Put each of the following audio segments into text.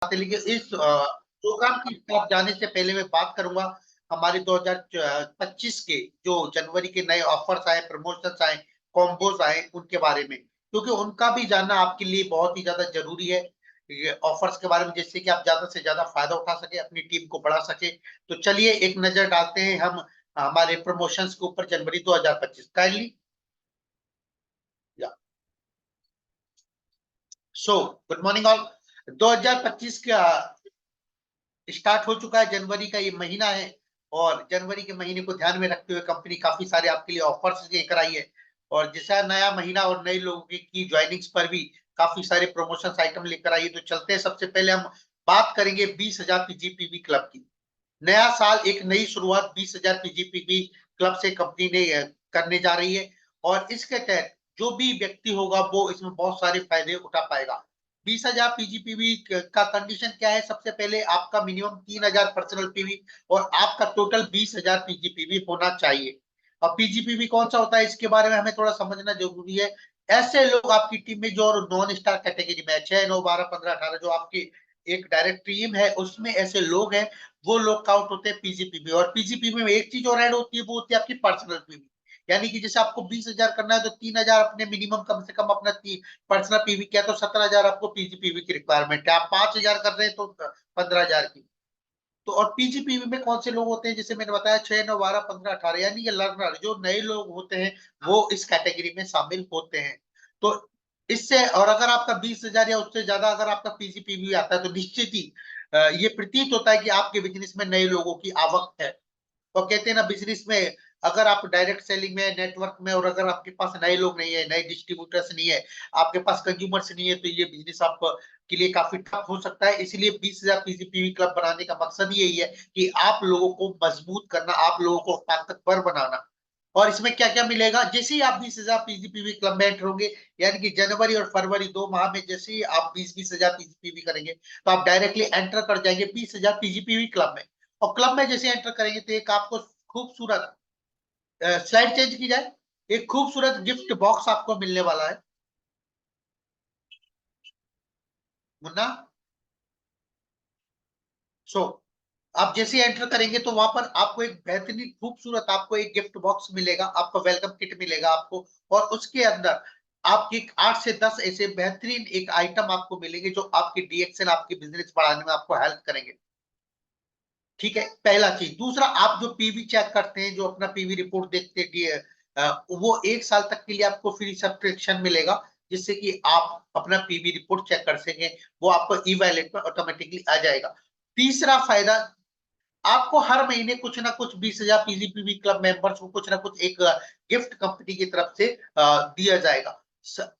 लेकिन इस प्रोग्राम की तरफ जाने से पहले मैं बात करूंगा हमारे 2025 के जो जनवरी के नए ऑफर्स आए, प्रमोशंस आए, कॉम्बोज आए, उनके बारे में, क्योंकि उनका भी जानना आपके लिए बहुत ही ज्यादा जरूरी है। ये ऑफर्स के बारे में, जिससे कि आप ज्यादा से ज्यादा फायदा उठा सके, अपनी टीम को बढ़ा सके। तो चलिए एक नजर डालते हैं हम हमारे प्रमोशंस के ऊपर जनवरी 2025। Kindly so good morning all. 2025 का स्टार्ट हो चुका है, जनवरी का ये महीना है। और जनवरी के महीने को ध्यान में रखते हुए कंपनी काफी सारे आपके लिए ऑफर्स लेकर आई है। और जैसा नया महीना और नए लोगों की ज्वाइनिंग्स पर भी काफी सारे प्रमोशन आइटम लेकर आई है। तो चलते हैं, सबसे पहले हम बात करेंगे 20,000 पीजीपीवी क्लब की। नया साल, एक नई शुरुआत 20,000 पीजीपीवी क्लब से कंपनी ने करने जा रही है। और इसके तहत जो भी व्यक्ति होगा वो इसमें बहुत सारे फायदे उठा पाएगा। 20,000 पीजीपीवी का कंडीशन क्या है? सबसे पहले आपका मिनिमम 3,000 पर्सनल पीवी और आपका टोटल 20,000 पीजीपीवी होना चाहिए। अब पीजीपीवी कौन सा होता है, इसके बारे में हमें थोड़ा समझना जरूरी है। ऐसे लोग आपकी टीम में जो नॉन स्टार कैटेगरी में 6, 9, 12, 15, 18 जो आपकी एक डायरेक्ट टीम है, उसमें ऐसे लोग हैं, वो लोग काउंट होते हैं पीजीपीवी। और पीजीपीवी में एक चीज और ऐड होती है, वो होती है आपकी पर्सनल पीवी। यानी कि जैसे आपको 20,000 करना है तो 3,000 अपने मिनिमम कम से कम अपना पर्सनल पीवी किया तो 17,000 आपको पीजीपीवी की रिक्वायरमेंट है। आप 5,000 कर रहे हैं तो 15,000 की। तो और पीजीपीवी में कौन से लोग होते हैं? जैसे मैंने बताया 6, 9, 12, 15, 18, यानी ये लर्नर जो नए लोग होते हैं वो इस कैटेगरी में शामिल होते हैं। तो इससे, और अगर आपका 20,000 या उससे ज्यादा अगर आपका पीजीपीवी आता है तो निश्चित ही ये प्रतीत होता है कि आपके बिजनेस में नए लोगों की आवक है। और कहते हैं ना, बिजनेस में अगर आप डायरेक्ट सेलिंग में, नेटवर्क में, और अगर आपके पास नए लोग नहीं है, नए डिस्ट्रीब्यूटर्स नहीं है, आपके पास कंज्यूमर्स नहीं है, तो ये बिजनेस आप के लिए काफी टफ हो सकता है। इसलिए 20,000 पीजीपीवी क्लब बनाने का मकसद यही है कि आप लोगों को मजबूत करना, आप लोगों को ताकतवर बनाना। और इसमें क्या क्या मिलेगा? जैसे ही आप 20,000 पीजीपीवी क्लब में एंटर होंगे, यानी कि जनवरी और फरवरी 2 माह में जैसे ही आप 20,000 पीजीपीवी करेंगे, तो आप डायरेक्टली एंटर कर जाएंगे 20,000 पीजीपीवी क्लब में। और क्लब में जैसे एंटर करेंगे तो एक आपको खूबसूरत, स्लाइड चेंज की जाए, एक खूबसूरत गिफ्ट बॉक्स आपको मिलने वाला है। मुन्ना, सो आप जैसे एंटर करेंगे तो वहां पर आपको एक बेहतरीन खूबसूरत आपको एक गिफ्ट बॉक्स मिलेगा, आपको वेलकम किट मिलेगा आपको। और उसके अंदर आपकी 8 से 10 ऐसे बेहतरीन एक आइटम आपको मिलेंगे जो आपकी डीएक्सएल, आपकी बिजनेस बढ़ाने में आपको हेल्प करेंगे। ठीक है, पहला चीज। दूसरा, आप जो पीवी चेक करते हैं, जो अपना पीवी रिपोर्ट देखते हैं, वो 1 साल तक के लिए आपको फ्री सब्सक्रिप्शन मिलेगा, जिससे कि आप अपना पीवी रिपोर्ट चेक कर सकें। वो आपको ई वैलेट पर ऑटोमेटिकली आ जाएगा। तीसरा फायदा, आपको हर महीने कुछ ना कुछ 20,000 पीजीपीवी क्लब मेंबर्स को कुछ ना कुछ एक गिफ्ट कंपनी की तरफ से दिया जाएगा।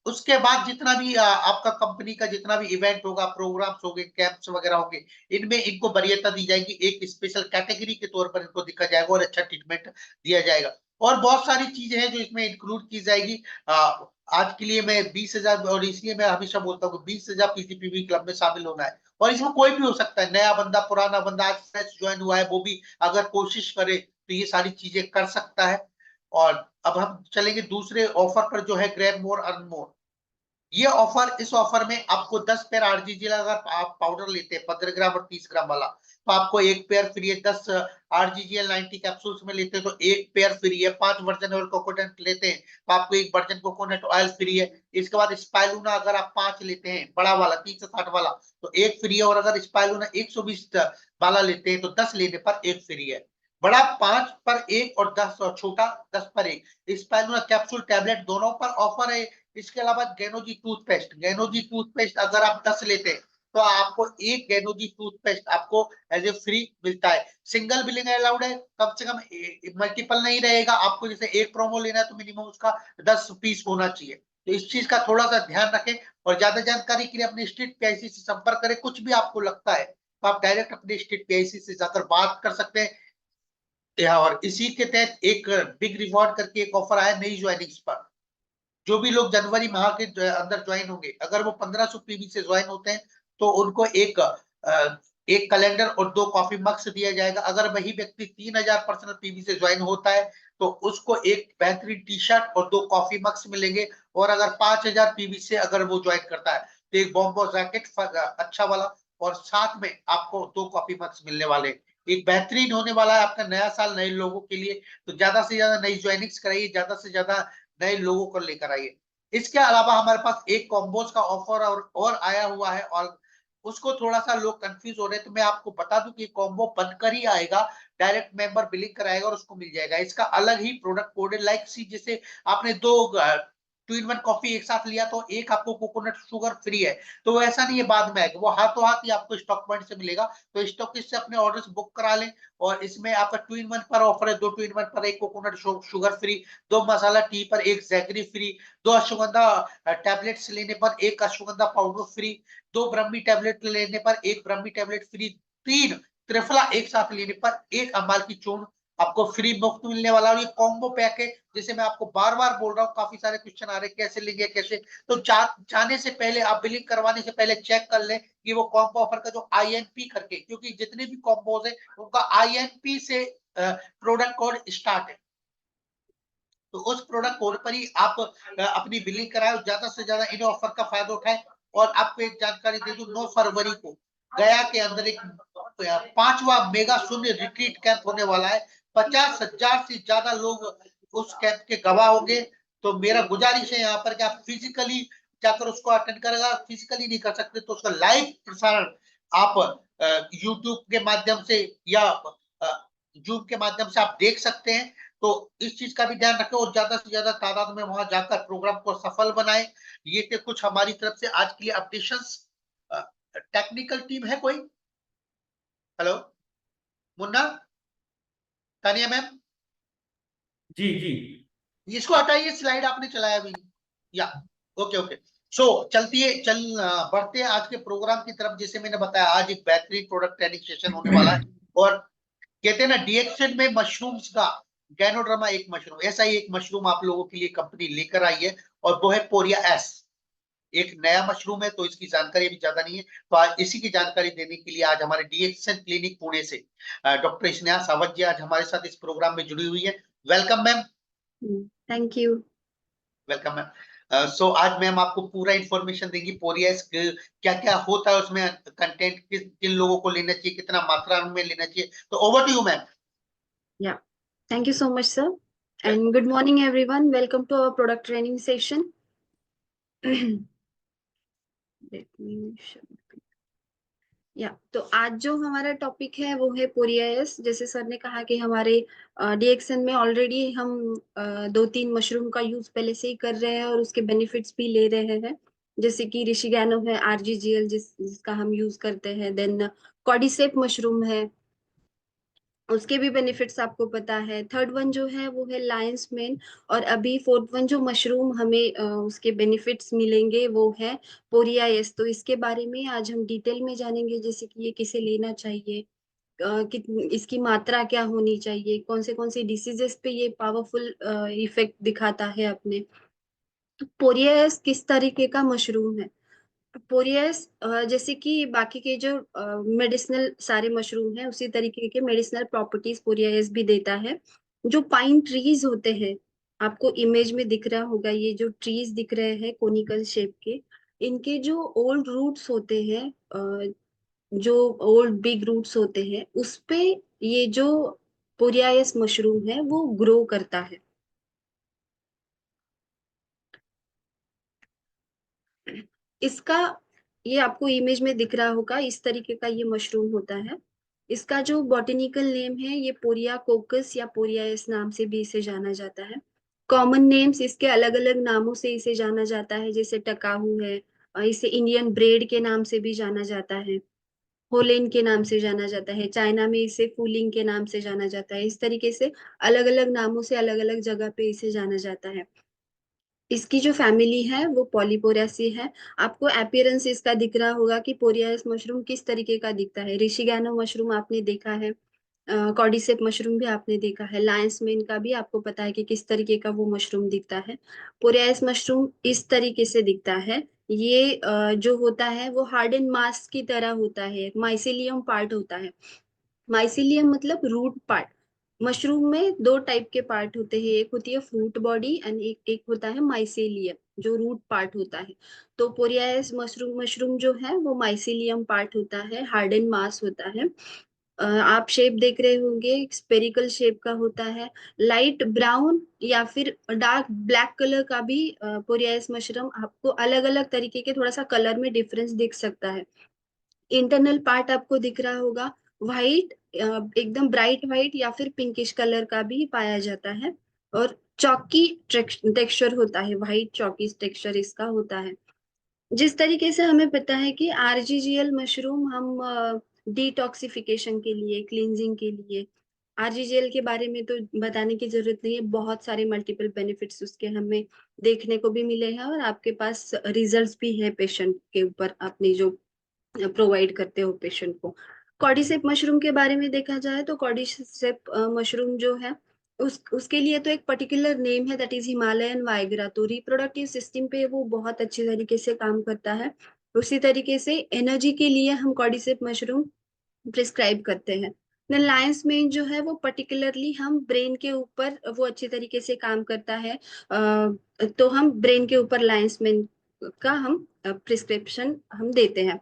उसके बाद जितना भी आपका कंपनी का जितना भी इवेंट होगा, प्रोग्राम्स होंगे, कैंप्स वगैरह होंगे, इनमें इनको वरीयता दी जाएगी, एक स्पेशल कैटेगरी के तौर पर इनको दिखा जाएगा और अच्छा ट्रीटमेंट दिया जाएगा। और बहुत सारी चीजें हैं जो इसमें इंक्लूड की जाएगी। आज के लिए मैं 20,000, और इसलिए मैं हमेशा बोलता हूँ 20,000 पीजीपीवी क्लब में शामिल होना है। और इसमें कोई भी हो सकता है, नया बंदा, पुराना बंदा, आज फ्रेश ज्वाइन हुआ है, वो भी अगर कोशिश करे तो ये सारी चीजें कर सकता है। और अब हम चलेंगे दूसरे ऑफर पर, जो है ग्रैब मोर अर्न मोर। ये ऑफर, इस ऑफर में आपको 10 पेयर आरजीजीएल, अगर आप पाउडर लेते हैं 15 ग्राम और 30 ग्राम वाला, तो आपको एक पेयर फ्री है। 10 आरजीजीएल 90 कैप्सूल्स में लेते हैं तो एक पेयर फ्री है। 5 वर्जन ऑयल कोकोनट लेते हैं तो आपको एक वर्जन कोकोनट ऑयल फ्री है। इसके बाद स्पाइलूना अगर आप 5 लेते हैं, बड़ा वाला 360 वाला, तो एक फ्री है। और अगर स्पाइलूना 120 वाला लेते हैं तो 10 लेने पर एक फ्री है। बड़ा 5 पर एक और 10, और छोटा 10 पर एक। स्पाइलूना कैप्सूल, टैबलेट दोनों पर ऑफर है। इसके अलावा गैनोजी टूथपेस्ट, गैनोजी टूथपेस्ट अगर आप 10 लेते हैं तो आपको एक गैनोजी टूथपेस्ट आपको एज ए फ्री मिलता है। सिंगल बिलिंग अलाउड है, कम से कम मल्टीपल नहीं रहेगा। आपको जैसे एक प्रोमो लेना है तो मिनिमम उसका 10 पीस होना चाहिए। तो इस चीज का थोड़ा सा ध्यान रखें। और ज्यादा जानकारी के लिए अपने स्ट्रीट पीआईसी से संपर्क करें। कुछ भी आपको लगता है तो आप डायरेक्ट अपने स्ट्रीट पीआईसी से जाकर बात कर सकते हैं। और इसी के तहत एक बिग रिवॉर्ड करके एक ऑफर आया नई ज्वाइनिंग्स पर। जो भी लोग जनवरी माह के अंदर ज्वाइन होंगे, अगर वो 1500 पीवी से ज्वाइन होते हैं तो उनको एक कैलेंडर और 2 कॉफी मग्स दिया जाएगा। अगर वही व्यक्ति 3,000 पर्सनल पीवी से ज्वाइन होता है तो उसको एक बेहतरीन टी शर्ट और 2 कॉफी मग्स मिलेंगे। और अगर 5,000 पीवी से अगर वो ज्वाइन करता है तो एक बॉम्बो जैकेट अच्छा वाला और साथ में आपको 2 कॉफी मग्स मिलने वाले हैं। एक बेहतरीन होने वाला है आपका नया साल नए लोगों के लिए, तो ज्यादा से ज्यादा नई ज्वाइनिंग्स कराइए, ज्यादा से ज्यादा नए लोगों को लेकर आइए। इसके अलावा हमारे पास एक कॉम्बोज का ऑफर और आया हुआ है, और उसको थोड़ा सा लोग कंफ्यूज हो रहे हैं, तो मैं आपको बता दूं कि कॉम्बो बनकर ही आएगा, डायरेक्ट मेंबर बिलिंग कराएगा और उसको मिल जाएगा। इसका अलग ही प्रोडक्ट कोड है, लाइक सी जैसे आपने 2 टू इन वन कॉफी एक साथ लिया तो एक आपको कोकोनट शुगर फ्री है, तो वो ऐसा नहीं है बाद में आएगा, वो हाथों हाथ ही आपको स्टॉक पॉइंट से मिलेगा। तो स्टॉकिस्ट से अपने ऑर्डर्स बुक करा लें, और इसमें आपका टू इन वन पर ऑफर है, 2 टू इन वन पर एक कोकोनट शुगर फ्री, 2 मसाला टी पर एक जैगरी फ्री, 2 अश्वगंधा टैबलेट्स लेने पर एक अश्वगंधा पाउडर फ्री, 2 ब्रह्मी टैबलेट लेने पर एक ब्रह्मी टैबलेट फ्री, 3 त्रिफला एक साथ लेने पर एक अमाल की चूर्ण आपको फ्री मुफ्त मिलने वाला है। और ये कॉम्बो पैक है, जैसे मैं आपको बार बार बोल रहा हूँ, काफी सारे क्वेश्चन आ रहे हैं कैसे लेंगे कैसे, तो जाने से पहले आप बिलिंग करवाने से पहले चेक कर लें कि वो कॉम्बो ऑफर का जो आईएनपी करके, क्योंकि जितने भी कॉम्बोज है उनका आईएनपी से प्रोडक्ट कोड स्टार्ट है, तो उस प्रोडक्ट कोड पर ही आप अपनी बिलिंग कराए, ज्यादा से ज्यादा इन ऑफर का फायदा उठाए। और आपको एक जानकारी दे दूं, 9 फरवरी को गया के अंदर एक 5वां मेगा शून्य रिट्रीट कैंप होने वाला है। 50,000 से ज्यादा लोग उस कैंप के गवाह होंगे। तो मेरा गुजारिश है यहाँ पर कि आप फिजिकली जाकर उसको अटेंड करेगा, फिजिकली नहीं कर सकते तो उसका लाइव प्रसारण आप यूट्यूब के माध्यम से या जूम के माध्यम से आप देख सकते हैं। तो इस चीज का भी ध्यान रखें और ज्यादा से ज्यादा तादाद में वहां जाकर प्रोग्राम को सफल बनाएं। ये थे कुछ हमारी तरफ से आज के लिए अपडेशंस। टेक्निकल टीम है कोई? हेलो मुन्ना, तानिया मैम, जी जी। इसको हटाइए, स्लाइड आपने चलाया भी या ओके ओके। सो चलती है बढ़ते हैं आज के प्रोग्राम की तरफ। जैसे मैंने बताया, आज एक बेहतरीन प्रोडक्ट ट्रेनिंग सेशन होने वाला है, और कहते हैं ना डीएक्शन में मशरूम्स का गैनोड्रामा एक मशरूम, ऐसा ही एक मशरूम आप लोगों के लिए कंपनी लेकर आई है, और वो है पोरिया एस। एक नया मशरूम है, तो इसकी जानकारी भी ज्यादा नहीं है, तो आज इसी की जानकारी देने के लिए आज हमारे डीएक्शन क्लिनिक पुणे से डॉक्टर स्नेहा सावत जी आज हमारे साथ इस प्रोग्राम में जुड़ी हुई है। Welcome ma'am. Thank you. Welcome ma'am. So आज मैम आपको पूरा इंफॉर्मेशन देंगी पोरिया क्या क्या होता है उसमें, कंटेंट किन लोगों को लेना चाहिए, कितना मात्रा में लेना चाहिए, तो over to you ma'am. Yeah. Thank you so much, sir. And good morning, everyone. Welcome to our product training session. Let me show. तो आज जो हमारा टॉपिक है वो है पोरियास। जैसे सर ने कहा कि हमारे डीएक्सन में ऑलरेडी हम 2-3 मशरूम का यूज पहले से ही कर रहे हैं और उसके बेनिफिट्स भी ले रहे हैं। जैसे कि ऋषिगैनो है, आरजीजीएल जिसका हम यूज करते हैं, देन कॉर्डिसेप मशरूम है, उसके भी बेनिफिट्स आपको पता है। थर्ड वन जो है वो है लायंस मेन, और अभी फोर्थ वन जो मशरूम हमें उसके बेनिफिट्स मिलेंगे वो है पोरियाएस। तो इसके बारे में आज हम डिटेल में जानेंगे, जैसे कि ये किसे लेना चाहिए, इसकी मात्रा क्या होनी चाहिए, कौन से डिसीजेस पे ये पावरफुल इफेक्ट दिखाता है अपने। तो पोरियाएस किस तरीके का मशरूम है? पोरियस जैसे कि बाकी के जो मेडिसिनल सारे मशरूम हैं उसी तरीके के मेडिसिनल प्रॉपर्टीज पोरियस भी देता है। जो पाइन ट्रीज होते हैं, आपको इमेज में दिख रहा होगा, ये जो ट्रीज दिख रहे हैं कोनिकल शेप के, इनके जो ओल्ड रूट्स होते हैं, जो ओल्ड बिग रूट्स होते हैं, उस पे ये जो पोरियास मशरूम है वो ग्रो करता है। इसका, ये आपको इमेज में दिख रहा होगा, इस तरीके का ये मशरूम होता है। इसका जो बॉटेनिकल नेम है ये पोरिया कोकस या पोरियास नाम से भी इसे जाना जाता है। कॉमन नेम्स इसके अलग अलग नामों से इसे जाना जाता है, जैसे टकाहू है, इसे इंडियन ब्रेड के नाम से भी जाना जाता है, होलेन के नाम से जाना जाता है, चाइना में इसे फूलिंग के नाम से जाना जाता है। इस तरीके से अलग अलग नामों से अलग अलग जगह पे इसे जाना जाता है। इसकी जो फैमिली है वो पॉलीपोरियासी है। आपको अपीयरेंस इसका दिख रहा होगा कि पोरियास मशरूम किस तरीके का दिखता है। ऋषिगैनो मशरूम आपने देखा है, कॉर्डिसेप मशरूम भी आपने देखा है, लायंस मेन का भी आपको पता है कि किस तरीके का वो मशरूम दिखता है। पोरियास मशरूम इस तरीके से दिखता है। ये जो होता है वो हार्ड एंड मास की तरह होता है, माइसिलियम पार्ट होता है। माइसिलियम मतलब रूट पार्ट। मशरूम में दो टाइप के पार्ट होते हैं, एक होती है फ्रूट बॉडी एंड एक होता है माइसेलियम जो रूट पार्ट होता है। तो पोरियास मशरूम मशरूम जो है वो माइसेलियम पार्ट होता है, हार्डन मास होता है। आप शेप देख रहे होंगे, स्पेरिकल शेप का होता है, लाइट ब्राउन या फिर डार्क ब्लैक कलर का भी पोरियास मशरूम आपको अलग अलग तरीके के थोड़ा सा कलर में डिफरेंस दिख सकता है। इंटरनल पार्ट आपको दिख रहा होगा व्हाइट, एकदम ब्राइट व्हाइट या फिर पिंकिश कलर का भी पाया जाता है, और चॉकी टेक्सचर होता है, व्हाइट चॉकी टेक्सचर इसका होता है। जिस तरीके से हमें पता है कि आरजीजीएल मशरूम हम डिटॉक्सिफिकेशन के लिए, क्लींजिंग के लिए, आरजीजीएल के बारे में तो बताने की जरूरत नहीं है, बहुत सारे मल्टीपल बेनिफिट्स उसके हमें देखने को भी मिले हैं, और आपके पास रिजल्ट्स भी है पेशेंट के ऊपर अपनी जो प्रोवाइड करते हो पेशेंट को। कॉर्डिसेप मशरूम के बारे में देखा जाए तो कॉर्डिसेप मशरूम जो है उसके लिए तो एक पर्टिकुलर नेम है, दैट इज हिमालयन वाइग्रा। तो रिप्रोडक्टिव सिस्टम पे वो बहुत अच्छी तरीके से काम करता है। उसी तरीके से एनर्जी के लिए हम कॉर्डिसेप मशरूम प्रिस्क्राइब करते हैं। लायंस मेन जो है वो पर्टिकुलरली हम ब्रेन के ऊपर वो अच्छी तरीके से काम करता है, तो हम ब्रेन के ऊपर लायंस मेन का हम प्रिस्क्रिप्शन हम देते हैं।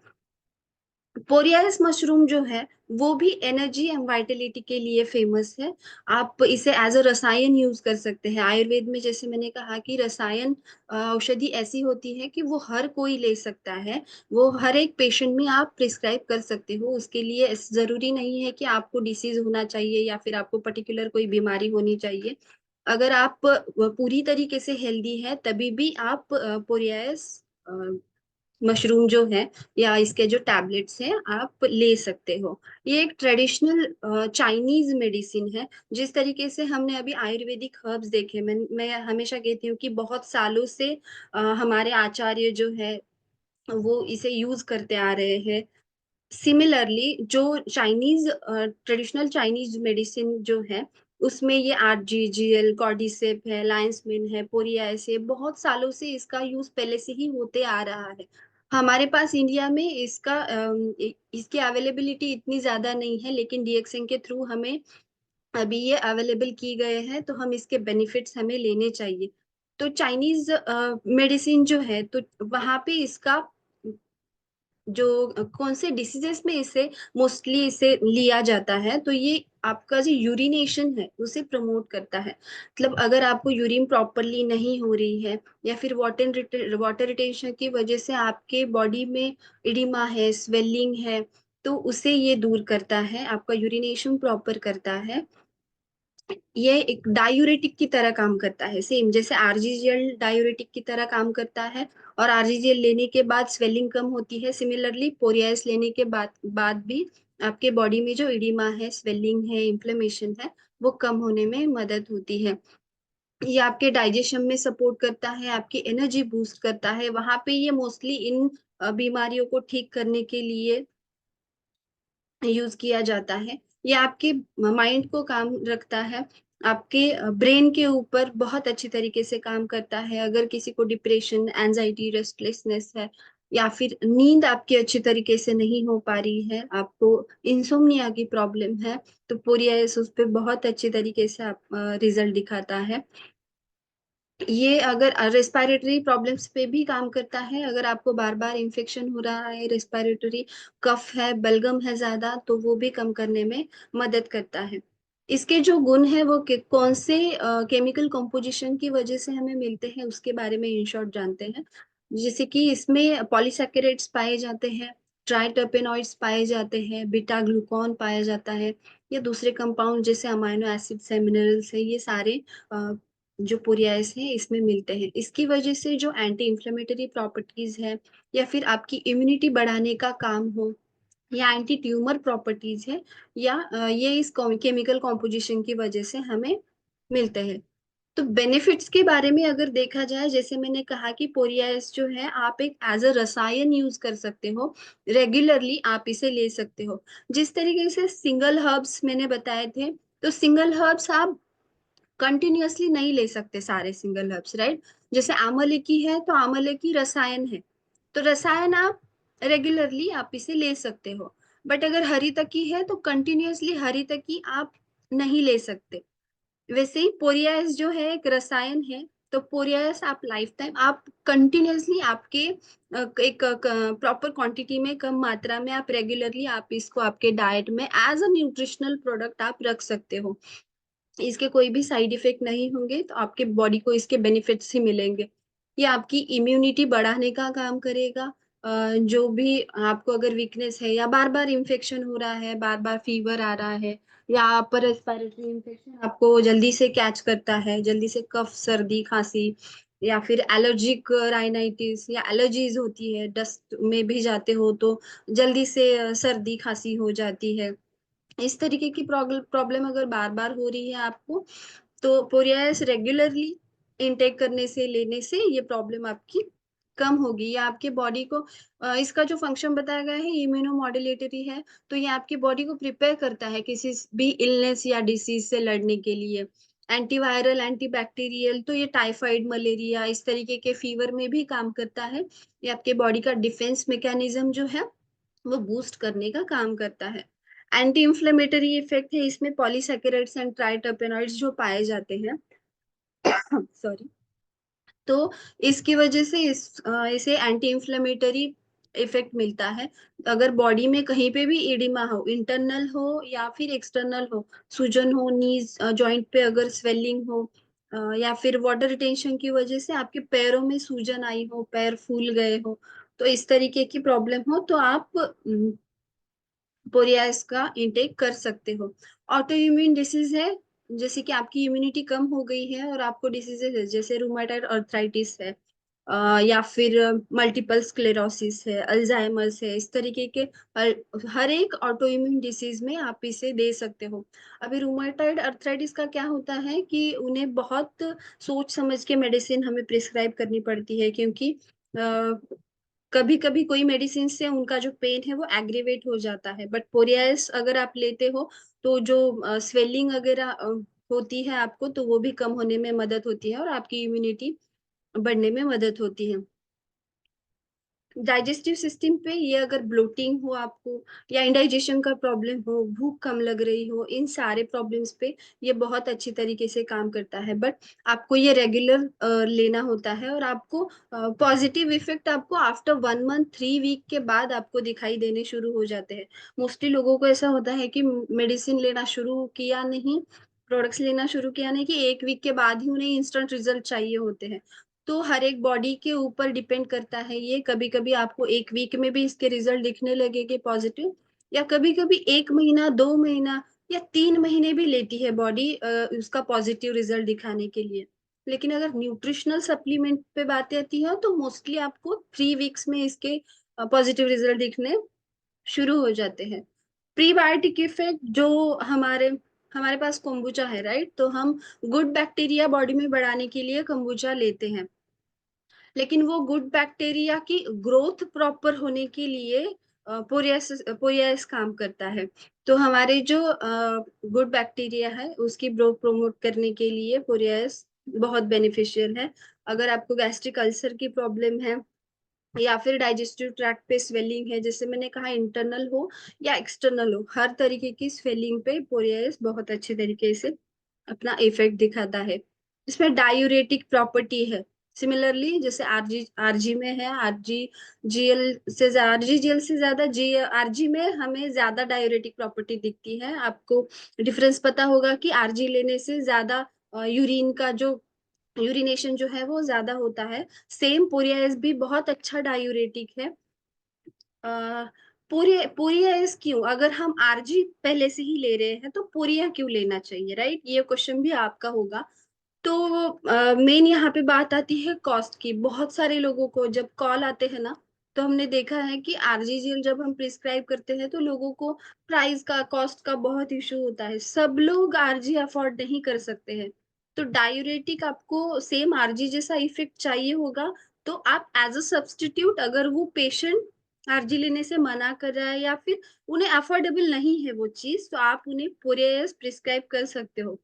पोरियास मशरूम जो है वो भी एनर्जी एंड वाइटलिटी के लिए फेमस है। आप इसे एज अ रसायन यूज कर सकते हैं। आयुर्वेद में जैसे मैंने कहा कि रसायन औषधि ऐसी होती है कि वो हर कोई ले सकता है, वो हर एक पेशेंट में आप प्रिस्क्राइब कर सकते हो। उसके लिए जरूरी नहीं है कि आपको डिसीज होना चाहिए या फिर आपको पर्टिकुलर कोई बीमारी होनी चाहिए। अगर आप पूरी तरीके से हेल्दी है तभी भी आप पोरियास मशरूम जो है या इसके जो टैबलेट्स हैं आप ले सकते हो। ये एक ट्रेडिशनल चाइनीज मेडिसिन है। जिस तरीके से हमने अभी आयुर्वेदिक हर्ब्स देखे, मैं हमेशा कहती हूँ कि बहुत सालों से हमारे आचार्य जो है वो इसे यूज करते आ रहे हैं। सिमिलरली जो चाइनीज ट्रेडिशनल चाइनीज मेडिसिन जो है उसमें ये आरजीजीएल, कॉर्डिसेप है, लायंस मेन है, पोरियास है, बहुत सालों से इसका यूज पहले से ही होते आ रहा है। हमारे पास इंडिया में इसका इसकी अवेलेबिलिटी इतनी ज्यादा नहीं है, लेकिन डीएक्सएन के थ्रू हमें अभी ये अवेलेबल की गए हैं, तो हम इसके बेनिफिट्स हमें लेने चाहिए। तो चाइनीज मेडिसिन जो है तो वहां पे इसका जो कौन से डिसीजेस में इसे मोस्टली इसे लिया जाता है, तो ये आपका जो यूरिनेशन है उसे प्रमोट करता है। मतलब अगर आपको यूरिन प्रॉपरली नहीं हो रही है या फिर वाटर रिटेंशन की वजह से आपके बॉडी में इडिमा है, स्वेलिंग है, तो उसे ये दूर करता है, आपका यूरिनेशन प्रॉपर करता है। ये एक डायूरेटिक की तरह काम करता है, सेम जैसे आरजीजीएल डायूरेटिक की तरह काम करता है, और आरजीजीएल लेने के बाद स्वेलिंग कम होती है। सिमिलरली पोरियास लेने के बाद भी आपके बॉडी में जो इडिमा है, स्वेलिंग है, इन्फ्लेमेशन है, वो कम होने में मदद होती है। ये आपके डाइजेशन में सपोर्ट करता है, आपकी एनर्जी बूस्ट करता है। वहां पे ये मोस्टली इन बीमारियों को ठीक करने के लिए यूज किया जाता है। ये आपके माइंड को काम रखता है, आपके ब्रेन के ऊपर बहुत अच्छी तरीके से काम करता है। अगर किसी को डिप्रेशन, एंजाइटी, रेस्टलेसनेस है, या फिर नींद आपकी अच्छी तरीके से नहीं हो पा रही है, आपको इंसोम्निया की प्रॉब्लम है, तो पोरियास उस पे बहुत अच्छी तरीके से आप रिजल्ट दिखाता है। ये अगर रेस्पिरेटरी प्रॉब्लम्स पे भी काम करता है, अगर आपको बार बार इन्फेक्शन हो रहा है, रेस्पिरेटरी कफ है, बलगम है ज्यादा, तो वो भी कम करने में मदद करता है। इसके जो गुण है वो कौन से केमिकल कंपोजिशन की वजह से हमें मिलते हैं उसके बारे में इन शॉर्ट जानते हैं। जैसे कि इसमें पॉलीसैकेराइड्स पाए जाते हैं, ट्राइटरपेनॉइड्स पाए जाते हैं, बीटा ग्लूकॉन पाया जाता है, या दूसरे कंपाउंड जैसे अमाइनो एसिड्स है, मिनरल्स है, ये सारे जो पोरियास है इसमें मिलते हैं। इसकी वजह से जो एंटी इंफ्लेमेटरी प्रॉपर्टीज है, या फिर आपकी इम्यूनिटी बढ़ाने का काम हो, या एंटी ट्यूमर प्रॉपर्टीज है, या ये इस केमिकल कॉम्पोजिशन की वजह से हमें मिलते हैं। तो बेनिफिट्स के बारे में अगर देखा जाए, जैसे मैंने कहा कि पोरियास जो है आप एक एज अ रसायन यूज कर सकते हो, रेगुलरली आप इसे ले सकते हो। जिस तरीके से सिंगल हर्ब्स मैंने बताए थे, तो सिंगल हर्ब्स आप कंटिन्यूअसली नहीं ले सकते सारे सिंगल हर्ब्स, राइट। जैसे आंवले की है तो आंवले की रसायन है, तो रसायन आप रेगुलरली आप इसे ले सकते हो। बट अगर हरी तकी है तो कंटिन्यूअसली हरी तकी आप नहीं ले सकते। वैसे ही पोरियास जो है एक रसायन है, तो पोरियास आप लाइफ टाइम आप कंटिन्यूअसली आपके एक प्रॉपर क्वांटिटी में, कम मात्रा में, आप रेगुलरली आप इसको आपके डाइट में एज अ न्यूट्रिशनल प्रोडक्ट आप रख सकते हो। इसके कोई भी साइड इफेक्ट नहीं होंगे, तो आपके बॉडी को इसके बेनिफिट्स ही मिलेंगे। ये आपकी इम्यूनिटी बढ़ाने का काम करेगा। जो भी आपको अगर वीकनेस है या बार बार इन्फेक्शन हो रहा है, बार बार फीवर आ रहा है, या अपर रेस्पिरेटरी इन्फेक्शन आपको जल्दी से कैच करता है, जल्दी से कफ, सर्दी, खांसी, या फिर एलर्जिक राइनाइटिस या एलर्जीज होती है, डस्ट में भी जाते हो तो जल्दी से सर्दी खांसी हो जाती है। इस तरीके की प्रॉब्लम अगर बार बार हो रही है आपको, तो पोरियास रेगुलरली इनटेक करने से, लेने से ये प्रॉब्लम आपकी कम होगी। या आपके बॉडी को इसका जो फंक्शन बताया गया है इम्यूनो मॉड्यूलेटरी है, तो ये आपकी बॉडी को प्रिपेयर करता है किसी भी इलनेस या डिसीज से लड़ने के लिए। एंटीवायरल, एंटीबैक्टीरियल, तो ये टाइफाइड, मलेरिया, इस तरीके के फीवर में भी काम करता है। ये आपके बॉडी का डिफेंस मैकेनिज्म जो है वो बूस्ट करने का काम करता है। एंटी इंफ्लेमेटरी इफेक्ट है इसमें, पॉलीसैकेराइड्स एंड ट्राइटरपेनॉइड्स जो पाए जाते हैं सॉरी, तो इसकी वजह से इसे एंटी इंफ्लेमेटरी इफेक्ट मिलता है। अगर बॉडी में कहीं पे भी एडिमा हो, इंटरनल हो या फिर एक्सटर्नल हो, सूजन हो, नीज जॉइंट पे अगर स्वेलिंग हो, या फिर वाटर रिटेंशन की वजह से आपके पैरों में सूजन आई हो, पैर फूल गए हो, तो इस तरीके की प्रॉब्लम हो, तो आप बोरियास का इंटेक कर सकते हो। ऑटो इम्यून डिसीज है, जैसे कि आपकी इम्यूनिटी कम हो गई है और आपको डिसीजेज है जैसे रूमेटॉइड अर्थराइटिस है, या फिर मल्टीपल स्क्लेरोसिस है, अल्जाइमर्स है, इस तरीके के हर एक ऑटो इम्यून डिसीज में आप इसे दे सकते हो। अभी रूमेटॉइड अर्थराइटिस का क्या होता है कि उन्हें बहुत सोच समझ के मेडिसिन हमें प्रिस्क्राइब करनी पड़ती है, क्योंकि कभी कभी कोई मेडिसिन से उनका जो पेन है वो एग्रीवेट हो जाता है। बट पोरियास अगर आप लेते हो, तो जो स्वेलिंग वगैरह होती है आपको, तो वो भी कम होने में मदद होती है और आपकी इम्यूनिटी बढ़ने में मदद होती है। डाइजेस्टिव सिस्टम पे ये अगर ब्लोटिंग हो आपको, या इंडाइजेशन का प्रॉब्लम हो, भूख कम लग रही हो, इन सारे प्रॉब्लम्स पे ये बहुत अच्छी तरीके से काम करता है। बट आपको ये रेगुलर लेना होता है, और आपको पॉजिटिव इफेक्ट आपको आफ्टर 1 मंथ, 3 वीक के बाद आपको दिखाई देने शुरू हो जाते हैं। मोस्टली लोगों को ऐसा होता है कि मेडिसिन लेना शुरू किया नहीं, प्रोडक्ट्स लेना शुरू किया नहीं, कि 1 वीक के बाद ही उन्हें इंस्टेंट रिजल्ट चाहिए होते हैं। तो हर एक बॉडी के ऊपर डिपेंड करता है ये। कभी कभी आपको 1 वीक में भी इसके रिजल्ट दिखने लगेंगे पॉजिटिव, या कभी कभी 1 महीना, 2 महीना, या 3 महीने भी लेती है बॉडी उसका पॉजिटिव रिजल्ट दिखाने के लिए। लेकिन अगर न्यूट्रिशनल सप्लीमेंट पे बात आती है, तो मोस्टली आपको 3 वीक्स में इसके पॉजिटिव रिजल्ट दिखने शुरू हो जाते हैं। प्रीबायोटिक इफेक्ट जो हमारे हमारे पास कोम्बुचा है, राइट, तो हम गुड बैक्टीरिया बॉडी में बढ़ाने के लिए कोम्बुचा लेते हैं। लेकिन वो गुड बैक्टीरिया की ग्रोथ प्रॉपर होने के लिए पोरियस पोरियस काम करता है। तो हमारे जो गुड बैक्टीरिया है उसकी ग्रोथ प्रमोट करने के लिए पोरियस बहुत बेनिफिशियल है। अगर आपको गैस्ट्रिक अल्सर की प्रॉब्लम है, या फिर डाइजेस्टिव ट्रैक्ट पे स्वेलिंग है, जैसे मैंने कहा इंटरनल हो या एक्सटर्नल हो, हर तरीके की स्वेलिंग पे पोरियस बहुत अच्छे तरीके से अपना इफेक्ट दिखाता है। इसमें डायूरेटिक प्रॉपर्टी है। सिमिलरली जैसे आरजी आरजी में है, आरजी जेल से ज्यादा जी आरजी में हमें ज्यादा डायूरेटिक प्रॉपर्टी दिखती है। आपको डिफरेंस पता होगा कि आरजी लेने से ज्यादा यूरिन का जो यूरिनेशन जो है वो ज्यादा होता है। सेम पोरियास भी बहुत अच्छा डायूरेटिक है। पोरियास क्यों, अगर हम आरजी पहले से ही ले रहे हैं तो पोरिया क्यों लेना चाहिए, राइट, ये क्वेश्चन भी आपका होगा। तो मेन यहाँ पे बात आती है कॉस्ट की। बहुत सारे लोगों को जब कॉल आते हैं ना, तो हमने देखा है कि आरजी जेल जब हम प्रिस्क्राइब करते हैं तो लोगों को प्राइस का, कॉस्ट का बहुत इशू होता है। सब लोग आरजी अफोर्ड नहीं कर सकते हैं। तो डायूरेटिक आपको सेम आरजी जैसा इफेक्ट चाहिए होगा, तो आप एज अ सब्सटीट्यूट, अगर वो पेशेंट आरजी लेने से मना कर रहा है या फिर उन्हें अफोर्डेबल नहीं है वो चीज, तो आप उन्हें पोरियस प्रिस्क्राइब कर सकते हो।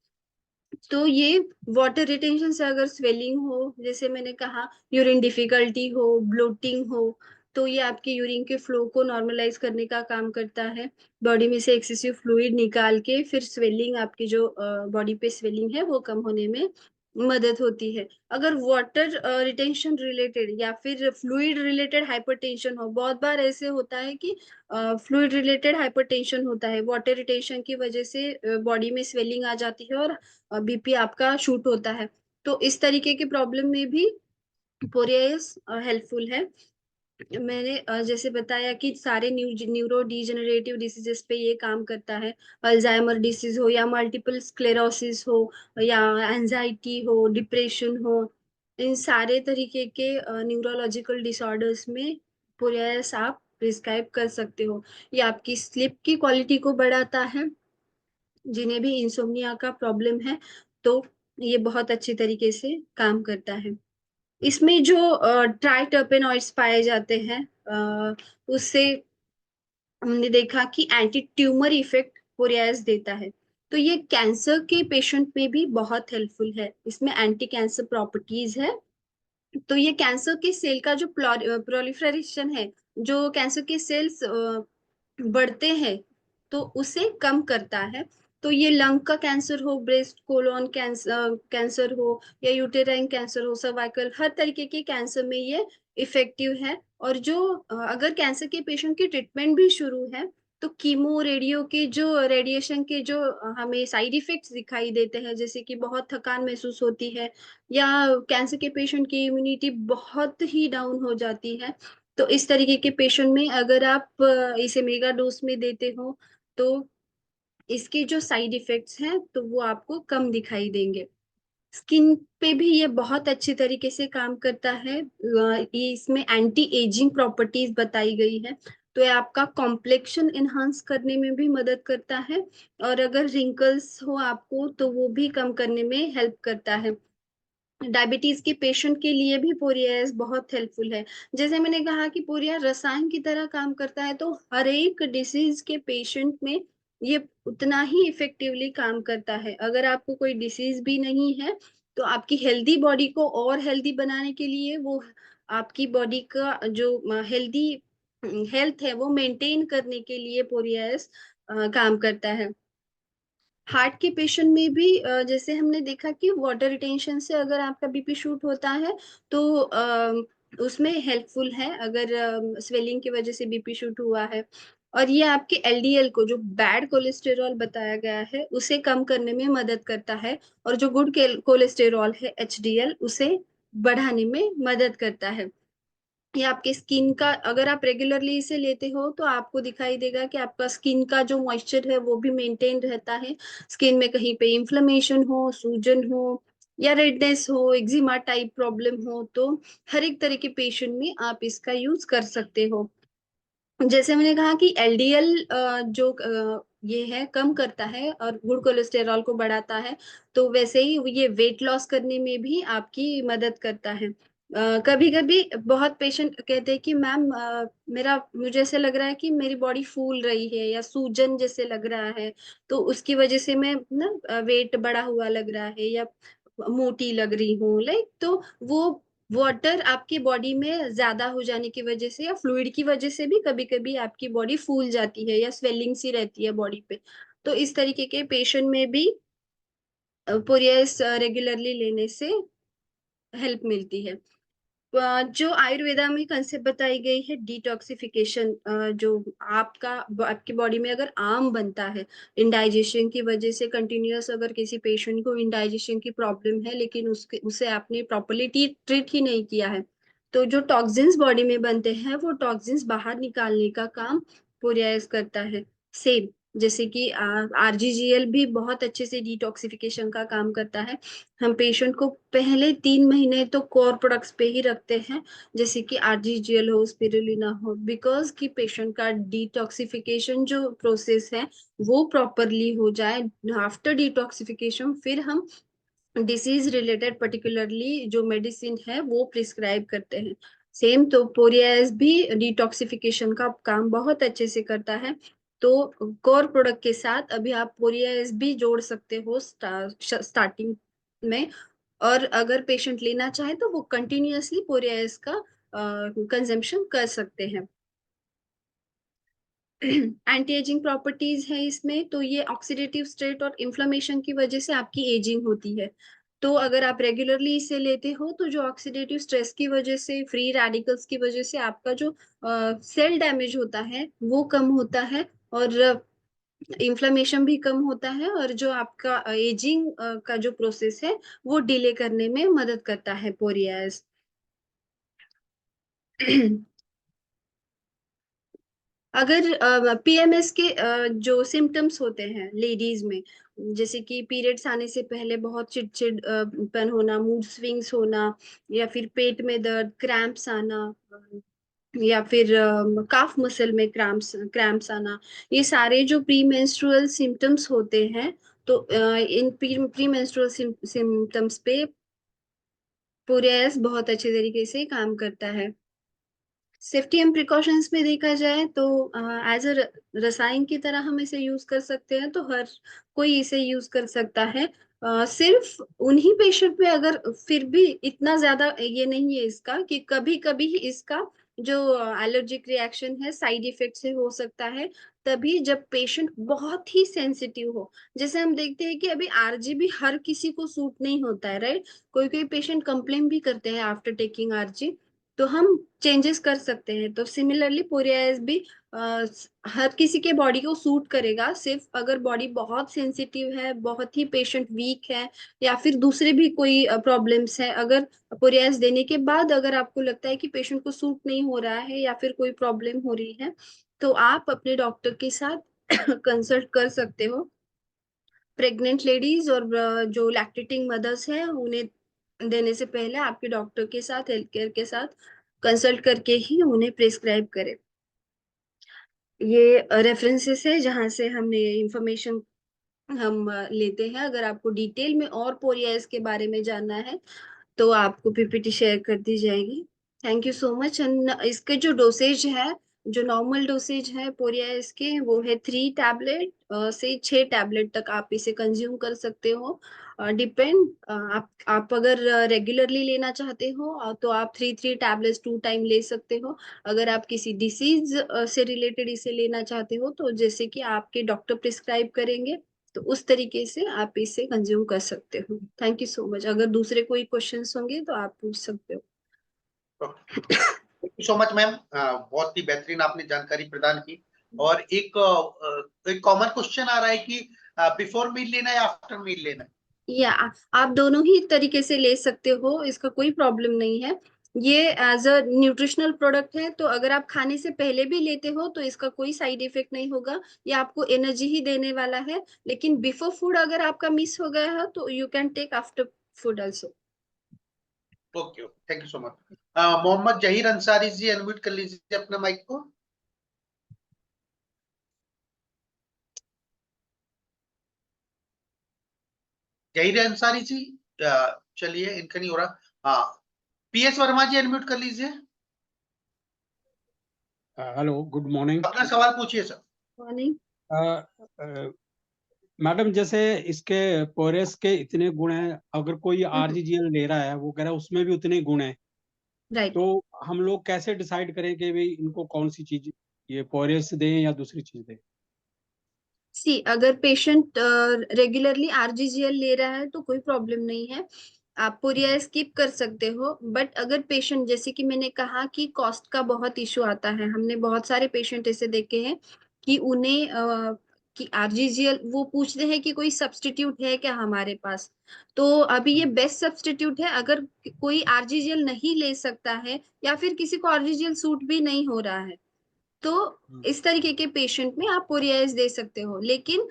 तो ये वाटर रिटेंशन से अगर स्वेलिंग हो, जैसे मैंने कहा, यूरिन डिफिकल्टी हो, ब्लोटिंग हो, तो ये आपके यूरिन के फ्लो को नॉर्मलाइज करने का काम करता है। बॉडी में से एक्सेसिव फ्लूइड निकाल के फिर स्वेलिंग, आपकी जो बॉडी पे स्वेलिंग है वो कम होने में मदद होती है। अगर वाटर रिटेंशन रिलेटेड या फिर फ्लूइड रिलेटेड हाइपरटेंशन हो, बहुत बार ऐसे होता है कि फ्लूइड रिलेटेड हाइपरटेंशन होता है, वाटर रिटेंशन की वजह से बॉडी में स्वेलिंग आ जाती है और बीपी आपका शूट होता है। तो इस तरीके की प्रॉब्लम में भी पोरियास हेल्पफुल है। मैंने जैसे बताया कि सारे न्यूरो डिजेनरेटिव डिसीजेस पे ये काम करता है। अल्जाइमर डिसीज हो या मल्टीपल स्क्लेरोसिस हो या एंजाइटी हो, डिप्रेशन हो, इन सारे तरीके के न्यूरोलॉजिकल डिसऑर्डर्स में पोरियास आप प्रिस्क्राइब कर सकते हो। ये आपकी स्लीप की क्वालिटी को बढ़ाता है। जिन्हें भी इंसोम्निया का प्रॉब्लम है तो ये बहुत अच्छी तरीके से काम करता है। इसमें जो ट्राइटर्पेनॉइड्स पाए जाते हैं उससे हमने देखा कि एंटी ट्यूमर इफेक्ट पोरियास देता है। तो ये कैंसर के पेशेंट में भी बहुत हेल्पफुल है, इसमें एंटी कैंसर प्रॉपर्टीज है। तो ये कैंसर के सेल का जो प्रोलिफरेशन है, जो कैंसर के सेल्स बढ़ते हैं तो उसे कम करता है। तो ये लंग का कैंसर हो, ब्रेस्ट कोलोन कैंसर कैंसर हो या यूटेराइन कैंसर हो, सर्वाइकल, हर तरीके के कैंसर में ये इफेक्टिव है। और जो अगर कैंसर के पेशेंट की ट्रीटमेंट भी शुरू है तो कीमो रेडियो के जो रेडिएशन के जो हमें साइड इफेक्ट्स दिखाई देते हैं, जैसे कि बहुत थकान महसूस होती है या कैंसर के पेशेंट की इम्यूनिटी बहुत ही डाउन हो जाती है, तो इस तरीके के पेशेंट में अगर आप इसे मेगा डोज में देते हो तो इसके जो साइड इफेक्ट्स हैं तो वो आपको कम दिखाई देंगे। स्किन पे भी ये बहुत अच्छी तरीके से काम करता है। ये इसमें एंटी एजिंग प्रॉपर्टीज बताई गई है। तो ये आपका कॉम्प्लेक्शन इनहांस करने में भी मदद करता है। और अगर रिंकल्स हो आपको तो वो भी कम करने में हेल्प करता है। डायबिटीज के पेशेंट के लिए भी पोरियास बहुत हेल्पफुल है। जैसे मैंने कहा कि पोरिया रसायन की तरह काम करता है, तो हर एक डिसीज के पेशेंट में ये उतना ही इफेक्टिवली काम करता है। अगर आपको कोई डिसीज भी नहीं है तो आपकी हेल्दी बॉडी को और हेल्दी बनाने के लिए वो आपकी बॉडी का जो हेल्दी हेल्थ है वो मेंटेन करने के लिए पोरियास काम करता है। हार्ट के पेशेंट में भी जैसे हमने देखा कि वाटर रिटेंशन से अगर आपका बीपी शूट होता है तो उसमें हेल्पफुल है, अगर स्वेलिंग की वजह से बीपी शूट हुआ है। और ये आपके एलडीएल को, जो बैड कोलेस्टेरॉल बताया गया है, उसे कम करने में मदद करता है। और जो गुड कोलेस्टेरॉल है एचडीएल, उसे बढ़ाने में मदद करता है। ये आपके स्किन का, अगर आप रेगुलरली इसे लेते हो तो आपको दिखाई देगा कि आपका स्किन का जो मॉइस्चर है वो भी मेंटेन रहता है। स्किन में कहीं पे इन्फ्लेमेशन हो, सूजन हो या रेडनेस हो, एक्जिमा टाइप प्रॉब्लम हो, तो हर एक तरह के पेशेंट में आप इसका यूज कर सकते हो। जैसे मैंने कहा कि एलडीएल जो ये है कम करता है और गुड कोलेस्टेरॉल को बढ़ाता है, तो वैसे ही ये वेट लॉस करने में भी आपकी मदद करता है। कभी कभी बहुत पेशेंट कहते हैं कि मैम मेरा मुझे ऐसे लग रहा है कि मेरी बॉडी फूल रही है या सूजन जैसे लग रहा है, तो उसकी वजह से मैं ना वेट बढ़ा हुआ लग रहा है या मोटी लग रही हूँ, लाइक, तो वो वाटर आपकी बॉडी में ज्यादा हो जाने की वजह से या फ्लूइड की वजह से भी कभी कभी आपकी बॉडी फूल जाती है या स्वेलिंग सी रहती है बॉडी पे। तो इस तरीके के पेशेंट में भी पोरियस रेगुलरली लेने से हेल्प मिलती है। जो आयुर्वेदा में कंसेप्ट बताई गई है डिटॉक्सिफिकेशन, जो आपकी बॉडी में अगर आम बनता है इंडाइजेशन की वजह से, कंटिन्यूअस अगर किसी पेशेंट को इंडाइजेशन की प्रॉब्लम है लेकिन उसके उसे आपने प्रॉपरली ट्रीट ही नहीं किया है, तो जो टॉक्सिन्स बॉडी में बनते हैं वो टॉक्सिन्स बाहर निकालने का काम पोरियास करता है। सेम जैसे कि आरजीजीएल भी बहुत अच्छे से डिटॉक्सिफिकेशन का काम करता है। हम पेशेंट को पहले 3 महीने तो कोर प्रोडक्ट्स पे ही रखते हैं, जैसे कि आरजीजीएल हो, स्पिरुलिना हो, बिकॉज कि पेशेंट का डिटॉक्सिफिकेशन जो प्रोसेस है वो प्रॉपरली हो जाए। आफ्टर डिटॉक्सिफिकेशन फिर हम डिसीज रिलेटेड पर्टिकुलरली जो मेडिसिन है वो प्रिस्क्राइब करते हैं। सेम तो पोरियास भी डिटॉक्सिफिकेशन का काम बहुत अच्छे से करता है। तो कोर प्रोडक्ट के साथ अभी आप पोरियास भी जोड़ सकते हो स्टार्टिंग में। और अगर पेशेंट लेना चाहे तो वो कंटिन्यूअसली पोरियास का कंजम्पशन कर सकते हैं। एंटी एजिंग प्रॉपर्टीज है इसमें, तो ये ऑक्सीडेटिव स्टेट और इन्फ्लेमेशन की वजह से आपकी एजिंग होती है। तो अगर आप रेगुलरली इसे लेते हो तो जो ऑक्सीडेटिव स्ट्रेस की वजह से, फ्री रेडिकल्स की वजह से आपका जो सेल डैमेज होता है वो कम होता है, और इन्फ्लेमेशन भी कम होता है, और जो आपका एजिंग का जो प्रोसेस है वो डिले करने में मदद करता है पोरियाज। अगर पीएमएस के जो सिम्टम्स होते हैं लेडीज में, जैसे कि पीरियड्स आने से पहले बहुत चिड़चिड़पन होना, मूड स्विंग्स होना, या फिर पेट में दर्द, क्रैम्प्स आना, या फिर काफ मसल में क्रैम्प्स आना, ये सारे जो प्री मेंस्ट्रुअल सिम्टम्स होते हैं, तो इन प्री मेंस्ट्रुअल सिम्टम्स पे पोरियास बहुत अच्छे तरीके से काम करता है। सेफ्टी एंड प्रिकॉशंस में देखा जाए तो एज अ रसायन की तरह हम इसे यूज कर सकते हैं, तो हर कोई इसे यूज कर सकता है। सिर्फ उन्हीं पेशेंट में अगर फिर भी इतना ज्यादा ये नहीं है इसका, कि कभी कभी इसका जो एलर्जिक रिएक्शन है साइड इफेक्ट से हो सकता है, तभी जब पेशेंट बहुत ही सेंसिटिव हो। जैसे हम देखते हैं कि अभी आरजी भी हर किसी को सूट नहीं होता है, राइट? कोई कोई पेशेंट कंप्लेन भी करते हैं आफ्टर टेकिंग आरजी, तो हम चेंजेस कर सकते हैं। तो सिमिलरली पोरियास भी हर किसी के बॉडी को सूट करेगा, सिर्फ अगर बॉडी बहुत सेंसिटिव है, बहुत ही पेशेंट वीक है, या फिर दूसरे भी कोई प्रॉब्लम्स है, अगर पोरियास देने के बाद अगर आपको लगता है कि पेशेंट को सूट नहीं हो रहा है या फिर कोई प्रॉब्लम हो रही है, तो आप अपने डॉक्टर के साथ कंसल्ट कर सकते हो। प्रेग्नेंट लेडीज और जो लैक्टेटिंग मदर्स हैं, उन्हें देने से पहले आपके डॉक्टर के साथ, हेल्थ केयर के साथ कंसल्ट करके ही उन्हें प्रिस्क्राइब करें। ये रेफरेंसेस है जहां से हमने इंफॉर्मेशन हम लेते हैं। अगर आपको डिटेल में और पोरियास के बारे में जानना है तो आपको पीपीटी शेयर कर दी जाएगी। Thank you so much. And इसके जो डोसेज है, जो नॉर्मल डोसेज है पोरियास के, वो है 3 टैबलेट से 6 टैबलेट तक आप इसे कंज्यूम कर सकते हो। डिपेंड, आप अगर रेगुलरली लेना चाहते हो तो आप 3 टैबलेट्स 2 टाइम ले सकते हो। अगर आप किसी डिसीज से रिलेटेड इसे लेना चाहते हो, तो जैसे कि आपके डॉक्टर प्रिस्क्राइब करेंगे, तो उस तरीके से आप इसे कंज्यूम कर सकते हो। Thank you so much. अगर दूसरे कोई क्वेश्चंस होंगे तो आप पूछ सकते हो। Thank you so much ma'am, बहुत ही बेहतरीन आपने जानकारी प्रदान की। और एक कॉमन क्वेश्चन आ रहा है कि बिफोर मील लेना है या आफ्टर मील लेना है? या आप दोनों ही तरीके से ले सकते हो, इसका कोई प्रॉब्लम नहीं है। ये एज अ न्यूट्रिशनल प्रोडक्ट है, तो अगर आप खाने से पहले भी लेते हो तो इसका कोई साइड इफेक्ट नहीं होगा, ये आपको एनर्जी ही देने वाला है। लेकिन बिफोर फूड अगर आपका मिस हो गया है तो you can take after food also. Okay, thank you so much. Mohammed Zaheer Ansari ji, unmute कर लीजिए अपना माइक को। जहीर अंसारी जी, चलिए, इनका नहीं हो रहा। हाँ, पीएस वर्मा जी, अनम्यूट कर लीजिए। Hello, good morning. अपना सवाल पूछिए सर। मॉर्निंग। मैडम, जैसे इसके पोरेस के इतने गुण हैं, अगर कोई आरजीजीएल ले रहा है, वो कह रहा है उसमें भी उतने गुण हैं, राइट। तो हम लोग कैसे डिसाइड करें कि भाई इनको कौन सी चीज, ये पोरेस दें या दूसरी चीज दें? सी, अगर पेशेंट रेगुलरली आरजीजीएल ले रहा है तो कोई प्रॉब्लम नहीं है, आप पोरिया स्किप कर सकते हो। बट अगर पेशेंट, जैसे कि मैंने कहा कि कॉस्ट का बहुत इशू आता है, हमने बहुत सारे पेशेंट ऐसे देखे हैं कि उन्हें कि आरजीजीएल वो पूछते हैं कि कोई सब्स्टिट्यूट है क्या हमारे पास। तो अभी ये बेस्ट सब्स्टिट्यूट है। अगर कोई आरजीजीएल नहीं ले सकता है, या फिर किसी को आरजीजीएल सूट भी नहीं हो रहा है, तो इस तरीके के पेशेंट में आप पोरियास दे सकते हो। लेकिन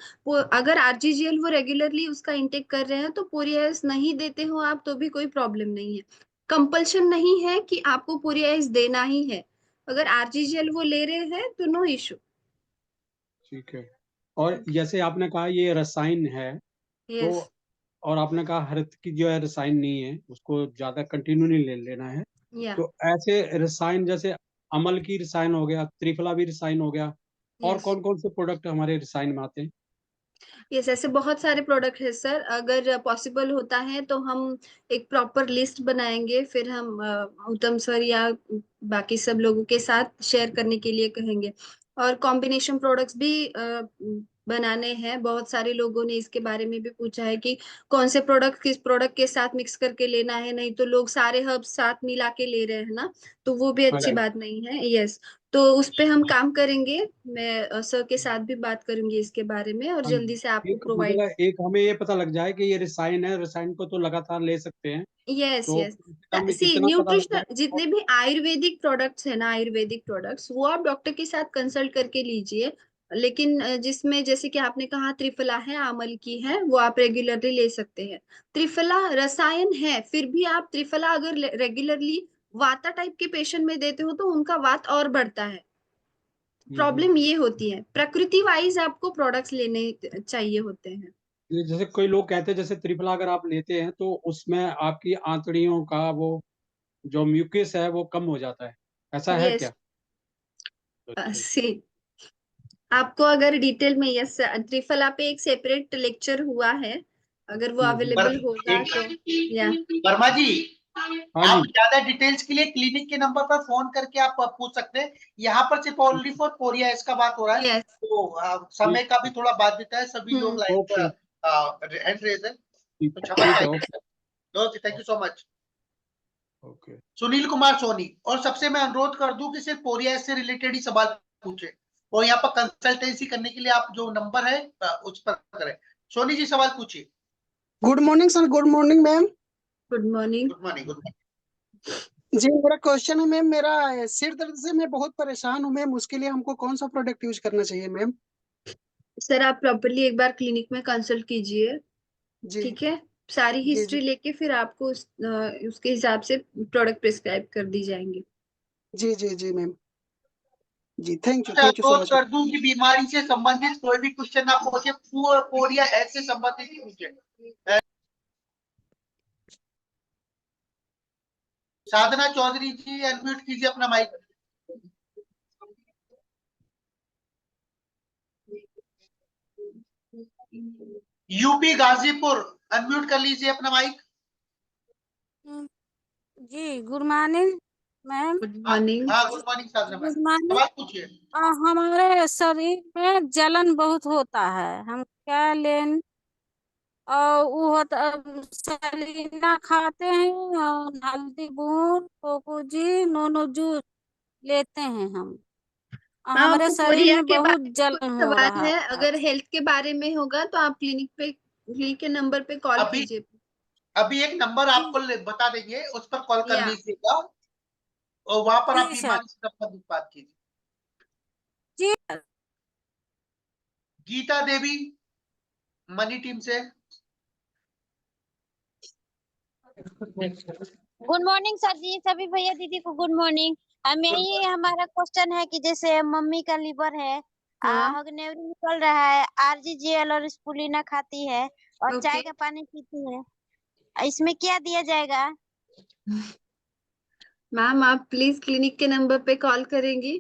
अगर आरजीजीएल वो रेगुलरली उसका इंटेक कर रहे हैं तो पोरियास नहीं देते हो आप तो भी कोई प्रॉब्लम नहीं है। कंपल्शन नहीं है कि आपको पोरियास देना ही है। अगर आरजीजीएल वो ले रहे हैं तो नो इशू। ठीक है। और जैसे आपने कहा ये रसायन है, तो यस। और आपने कहा हर की जो है रसायन नहीं है, उसको ज्यादा कंटिन्यू नहीं ले लेना है, या। तो ऐसे रसायन जैसे अमल की रसायन हो गया, त्रिफला भी रसायन हो गया, और यस। कौन कौन से प्रोडक्ट हमारे रसायन में आते हैं? यस, ऐसे बहुत सारे प्रोडक्ट है सर। अगर पॉसिबल होता है तो हम एक प्रॉपर लिस्ट बनाएंगे, फिर हम उत्तम सर या बाकी सब लोगों के साथ शेयर करने के लिए कहेंगे। और कॉम्बिनेशन प्रोडक्ट्स भी बनाने हैं। बहुत सारे लोगों ने इसके बारे में भी पूछा है कि कौन से प्रोडक्ट किस प्रोडक्ट के साथ मिक्स करके लेना है, नहीं तो लोग सारे हर्ब्स साथ मिला के ले रहे हैं ना, तो वो भी अच्छी राइट। बात नहीं है। यस, तो उस पे हम काम करेंगे। मैं सर के साथ भी बात करूंगी इसके बारे में और हाँ, जल्दी से आपको एक प्रोवाइड। मतलब एक हमें ये पता लग जाए कि ये रसायन है, रसायन को तो लगातार ले सकते हैं, यस तो यस, हमें सी इतना पता लग जाए। न्यूट्रिशनल जितने भी आयुर्वेदिक प्रोडक्ट्स है ना, आयुर्वेदिक प्रोडक्ट्स वो आप डॉक्टर के साथ कंसल्ट करके लीजिए। लेकिन जिसमें जैसे कि आपने कहा त्रिफला है, आमल की है, वो आप रेगुलरली ले सकते हैं। त्रिफला रसायन है, फिर भी आप त्रिफला अगर रेगुलरली वाता टाइप के पेशेंट में देते हो तो उनका वात और बढ़ता है। प्रॉब्लम ये होती है, प्रकृति वाइज आपको प्रोडक्ट्स लेने चाहिए होते हैं। ये जैसे कोई लोग कहते हैं जैसे त्रिफला अगर आप लेते हैं तो उसमें आपकी आंतड़ियों का वो जो म्यूकस है वो कम हो जाता है, ऐसा है यस, क्या? अच्छा। सी आपको अगर डिटेल में, यस, त्रिफला पे एक सेपरेट लेक्चर हुआ है, अगर वो पर अवेलेबल होगा एक तो। या वर्मा जी, हाँ आप जी। ज्यादा डिटेल्स के लिए क्लिनिक के नंबर पर फोन करके आप पूछ सकते हैं। यहाँ पर सिर्फ ओनली फॉर कोरिया इसका बात हो रहा है, यस, तो समय का भी थोड़ा बाध्यता है, सभी लोग लाइक ओके। हैंड रेज है, तो क्षमा ठीक है। चाहेंगे। Okay, thank you so much. Okay. Sunil Kumar Soni, और सबसे मैं अनुरोध कर दूं कि सिर्फ कोरिया से रिलेटेड ही सवाल पूछे, और यहाँ पर कंसल्टेंसी करने के लिए आप जो नंबर है उस पर करें। सोनी जी सवाल पूछिए। Good morning sir. Good morning ma'am. Good morning. Good morning, good morning. जी मेरा क्वेश्चन है मैम, मेरा सिर दर्द से मैं बहुत परेशान हूँ मैम, उसके लिए हमको कौन सा प्रोडक्ट यूज करना चाहिए मैम? सर आप प्रॉपरली एक बार क्लिनिक में कंसल्ट कीजिए, जी ठीक है? सारी जी जी हिस्ट्री लेके फिर आपको उसके हिसाब से प्रोडक्ट प्रिस्क्राइब कर दी जाएंगी। जी जी जी मैम। जी थैंक यू सो अनुरोध मच। कर दूं कि बीमारी से संबंधित कोई भी क्वेश्चन आप पूछे, कोरिया ऐसे संबंधित ही पूछे। साधना चौधरी जी अनम्यूट कीजिए अपना माइक। यूपी गाजीपुर, अनम्यूट कर लीजिए अपना माइक। जी good morning ma'am. Good morning. हाँ, good morning Sadhana good ma'am, morning. सवाल पूछिए। हमारे शरीर में जलन बहुत होता है, हम क्या लें? और वो होता सलीना खाते हैं और हल्दी बूंद कोकोजी नोनो जूस लेते हैं हम, और हाँ, हमारे आपको शरीर कोरिया में के बहुत बारे में कोई जलन हो सवाल रहा है? है। अगर हेल्थ के बारे में होगा तो आप क्लिनिक के नंबर पे कॉल अभी कीजिए। अभी एक नंबर आपको बता देंगे, उस पर कॉल कर या लीजिएगा, और वहां पर आप जी सर। बीमारी से संबंधित बात कीजिए। जी गीता देवी, मनी टीम से। गुड मॉर्निंग सर जी, सभी भैया दीदी को गुड मॉर्निंग। हम यही हमारा क्वेश्चन है कि जैसे मम्मी का लीवर है, हाँ, हगनेवरी निकल रहा है, आरजीजीएल और स्पुलिना खाती है और ओके। चाय का पानी पीती है, इसमें क्या दिया जाएगा? मैम आप प्लीज क्लिनिक के नंबर पे कॉल करेंगी।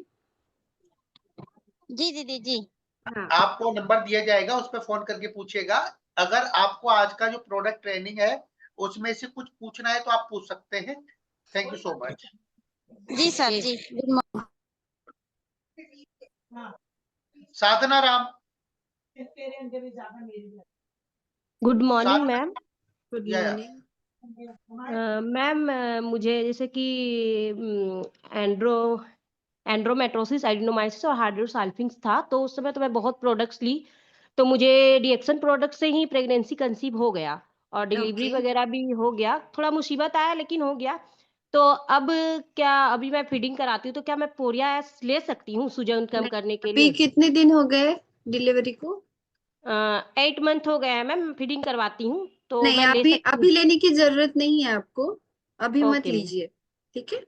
जी दीदी जी। हाँ, आपको नंबर दिया जाएगा, उस पर फोन करके पूछिएगा। अगर आपको आज का जो प्रोडक्ट ट्रेनिंग है उसमें से कुछ पूछना है तो आप पूछ सकते हैं। Thank you so much. जी सर जी, good morning. Sadhana Ram. Good morning Sadhana, ma'am. Good या मॉर्निंग। मैम मुझे जैसे कि एंड्रो एंड्रोमेट्रोसिस एडिनोमाइसिस और हाइड्रोसाल्फिंग्स था, तो उस समय तो मैं बहुत प्रोडक्ट्स ली, तो मुझे डीएक्सन प्रोडक्ट से ही प्रेगनेंसी कंसीव हो गया और डिलीवरी ओके, वगैरह भी हो गया। थोड़ा मुसीबत आया लेकिन हो गया। तो अब क्या अभी मैं फीडिंग कराती हूँ तो क्या मैं पोरिया एस ले सकती हूँ सूजन कम नहीं, करने के अभी लिए? कितने दिन हो गए डिलीवरी को? 8 मंथ हो गया है मैम, फीडिंग करवाती हूँ, तो नहीं, मैं ले अभी सकती हूँ? अभी लेने की जरूरत नहीं है आपको, अभी मत ओके मैम। लीजिए, ठीक है?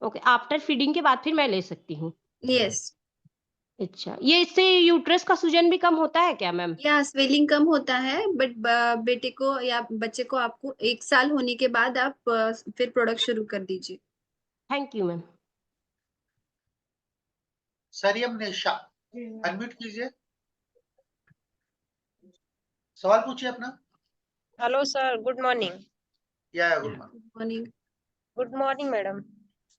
ओके, आफ्टर फीडिंग के बाद फिर मैं ले सकती हूँ? यस। अच्छा, ये इससे यूट्रस का सूजन भी कम होता है क्या मैम? या स्वेलिंग कम होता है, बट बेटे को या बच्चे को आपको 1 साल होने के बाद आप फिर प्रोडक्ट शुरू कर दीजिए। Thank you ma'am. सरियम निशा, अनम्यूट कीजिए। सवाल पूछिए अपना। Hello sir, good morning. या good morning. Morning. Good morning madam.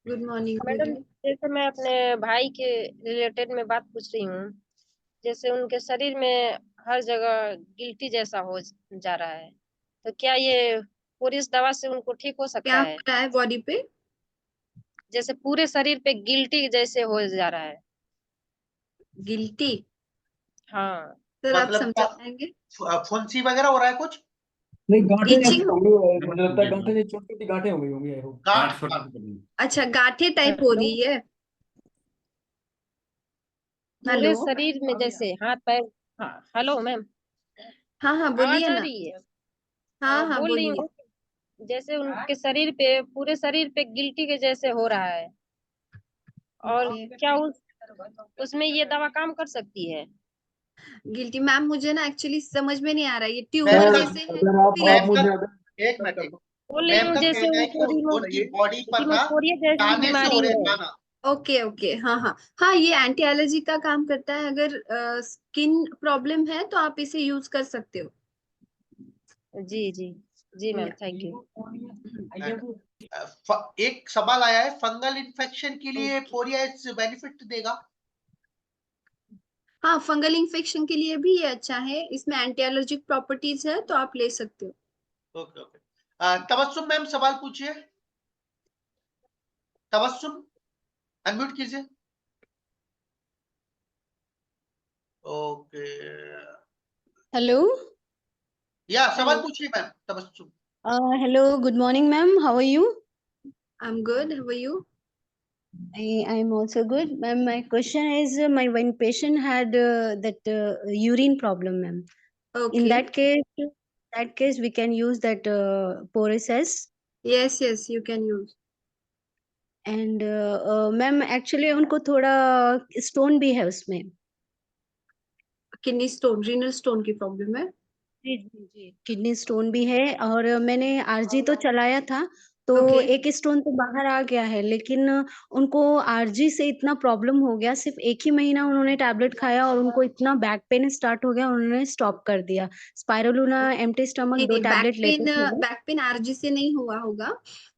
Good morning. Madam, जैसे मैं अपने भाई के रिलेटेड में बात पूछ रही हूँ, जैसे उनके शरीर में हर जगह गिल्टी जैसा हो जा रहा है, तो क्या ये पूरी इस दवा से उनको ठीक हो सकता क्या है? हो रहा है बॉडी पे? जैसे पूरे शरीर पे गिल्टी जैसे हो जा रहा है। गिल्टी? हाँ। सर आप मतलब समझा पाएंगे? फुंसी वगैरह हो रहा है कुछ? नहीं, गांठें जैसी Itching? होंगी, मुझे लगता है गांठें जैसी छोटी छोटी गांठें हो गई होंगी। आई होप गांठ अच्छा, गांठें टाइप हो हेलो, रही है। पूरे हेलो। शरीर में जैसे हाथ पैर। हाँ, हेलो मैम, हाँ हाँ, आवाज बोलिए आ ना। रही है? हाँ हाँ, बोल रही बोलिए। हूँ, जैसे उनके शरीर पे, पूरे शरीर पे गिल्टी के जैसे हो रहा है, और ओके। क्या उसमें ये दवा काम कर सकती है? गिल्टी मैम, मुझे ना एक्चुअली समझ में नहीं आ रहा है, ये मैम ट्यूमर का जैसे है अगर या आप फिर मैम का मुझे अगर एक मिनट बोल रही मैम हूँ का जैसे कहना है कि उनको उनकी बॉडी पर ना हीमोफोरिया जैसी दाने से हो बीमारी रहे है। दाना। ओके ओके, हाँ हाँ हाँ, ये एंटी एलर्जी का काम करता है। अगर स्किन प्रॉब्लम है तो आप इसे यूज कर सकते हो। जी जी जी मैम, या थैंक यू। एक सवाल आया है, फंगल इन्फेक्शन के लिए पोरियास बेनिफिट देगा? हाँ, फंगल इन्फेक्शन के लिए भी ये अच्छा है, इसमें एंटी एलर्जिक प्रॉपर्टीज है, तो आप ले सकते हो। Okay okay. तबस्सुम मैम सवाल पूछिए। तबस्सुम अनम्यूट कीजिए। ओके। Hello. या सवाल हेलो। पूछिए ma'am Tabassum. Hello. Good morning, ma'am. How are you? I am good, how are you? I'm also good, ma'am. My question is, my one patient had that urine problem, ma'am. In okay. that case, we can use that Porises. Yes yes, you can use. And ma'am, actually उनको थोड़ा stone भी है उसमें। Kidney stone, renal stone की problem है। जी जी जी, kidney stone भी है, और मैंने आरजी तो चलाया था, तो ओके। एक स्टोन तो बाहर आ गया है, लेकिन उनको आरजी से इतना प्रॉब्लम हो गया, सिर्फ 1 ही महीना उन्होंने टैबलेट खाया और उनको इतना बैक पेन स्टार्ट हो गया, उन्होंने स्टॉप कर दिया। स्पाइरुलिना, एम्प्टी स्टमक नहीं 2 नहीं, टैबलेट लेते थे वो। बैक पेन आरजी से नहीं हुआ होगा।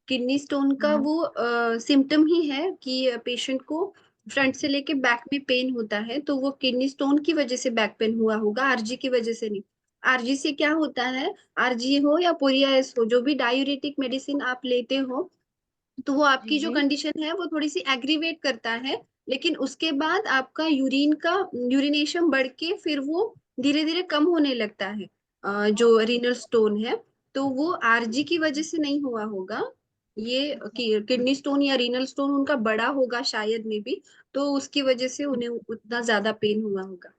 किडनी स्टोन का वो सिम्टम ही है कि पेशेंट को फ्रंट से लेके बैक में पेन होता है, तो वो किडनी स्टोन की वजह से बैक पेन हुआ होगा, आरजी की वजह से नहीं। आरजी से क्या होता है, आरजी हो या पोरियासिस हो, जो भी डायूरेटिक मेडिसिन आप लेते हो, तो वो आपकी जी जो जी। कंडीशन है वो थोड़ी सी एग्रीवेट करता है, लेकिन उसके बाद आपका यूरिनेशन बढ़ के फिर वो धीरे धीरे कम होने लगता है। जो रीनल स्टोन है, तो वो आरजी की वजह से नहीं हुआ होगा। ये किडनी स्टोन या रीनल स्टोन उनका बड़ा होगा शायद में भी, तो उसकी वजह से उन्हें उतना ज्यादा पेन हुआ होगा।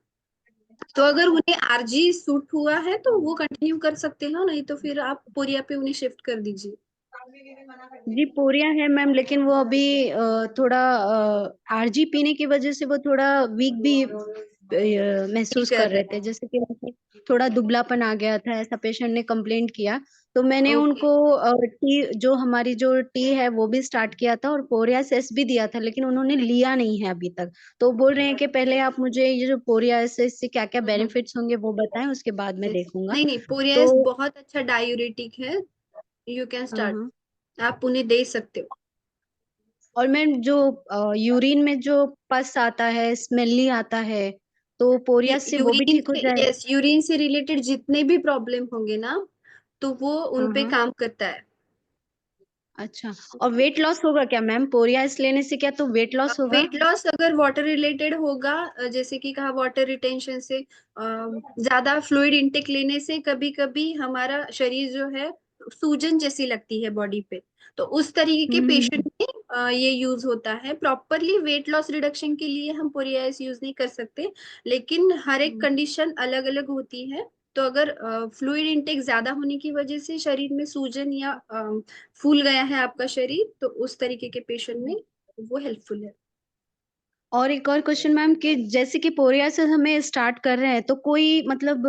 तो अगर उन्हें आरजी सूट हुआ है तो वो कंटिन्यू कर सकते हो, नहीं तो फिर आप पोरिया पे उन्हें शिफ्ट कर दीजिए। जी पोरिया है मैम, लेकिन वो अभी थोड़ा आरजी पीने की वजह से वो थोड़ा वीक भी फील महसूस कर कर रहे रहे थे, जैसे कि उनको थोड़ा दुबलापन आ गया था, ऐसा पेशेंट ने कंप्लेंट किया। तो मैंने हैं। ओके। उनको हमारी जो टी है वो भी स्टार्ट किया था, और पोरियासिस भी दिया था, लेकिन उन्होंने लिया नहीं है अभी तक। तो बोल रहे हैं कि पहले आप मुझे ये जो पोरियासिस से क्या क्या बेनिफिट्स होंगे वो बताएं, उसके बाद मैं देखूंगा। नहीं नहीं, पोरियास तो बहुत अच्छा डायूरेटिक है, यू कैन हाँ स्टार्ट, हाँ। आप उन्हें दे सकते हो। और मैम जो यूरिन में जो पस आता है, स्मेली आता है, तो पोरियास से वो भी यूरिन ठीक हो से, जाएगा? यस, यूरिन से रिलेटेड जितने भी प्रॉब्लम होंगे ना, तो वो हाँ उन पे हाँ। काम करता है। अच्छा, और वेट लॉस होगा क्या मैम पोरियास लेने से? क्या तो वेट लॉस होगा? वेट लॉस अगर वाटर रिलेटेड होगा, जैसे कि कहा वाटर रिटेंशन से, ज्यादा फ्लूइड इनटेक लेने से कभी कभी हमारा शरीर जो है सूजन जैसी लगती है बॉडी पे, तो उस तरीके के हम्म। पेशेंट में ये यूज होता है। प्रॉपरली वेट लॉस रिडक्शन के लिए हम पोरियास यूज नहीं कर सकते, लेकिन हर एक कंडीशन अलग अलग होती है। तो अगर फ्लूइड इनटेक ज्यादा होने की वजह से शरीर में सूजन या फूल गया है आपका शरीर, तो उस तरीके के पेशेंट में वो हेल्पफुल है। और एक और क्वेश्चन मैम, कि जैसे कि पोरियासिस हमें स्टार्ट कर रहे हैं, तो कोई मतलब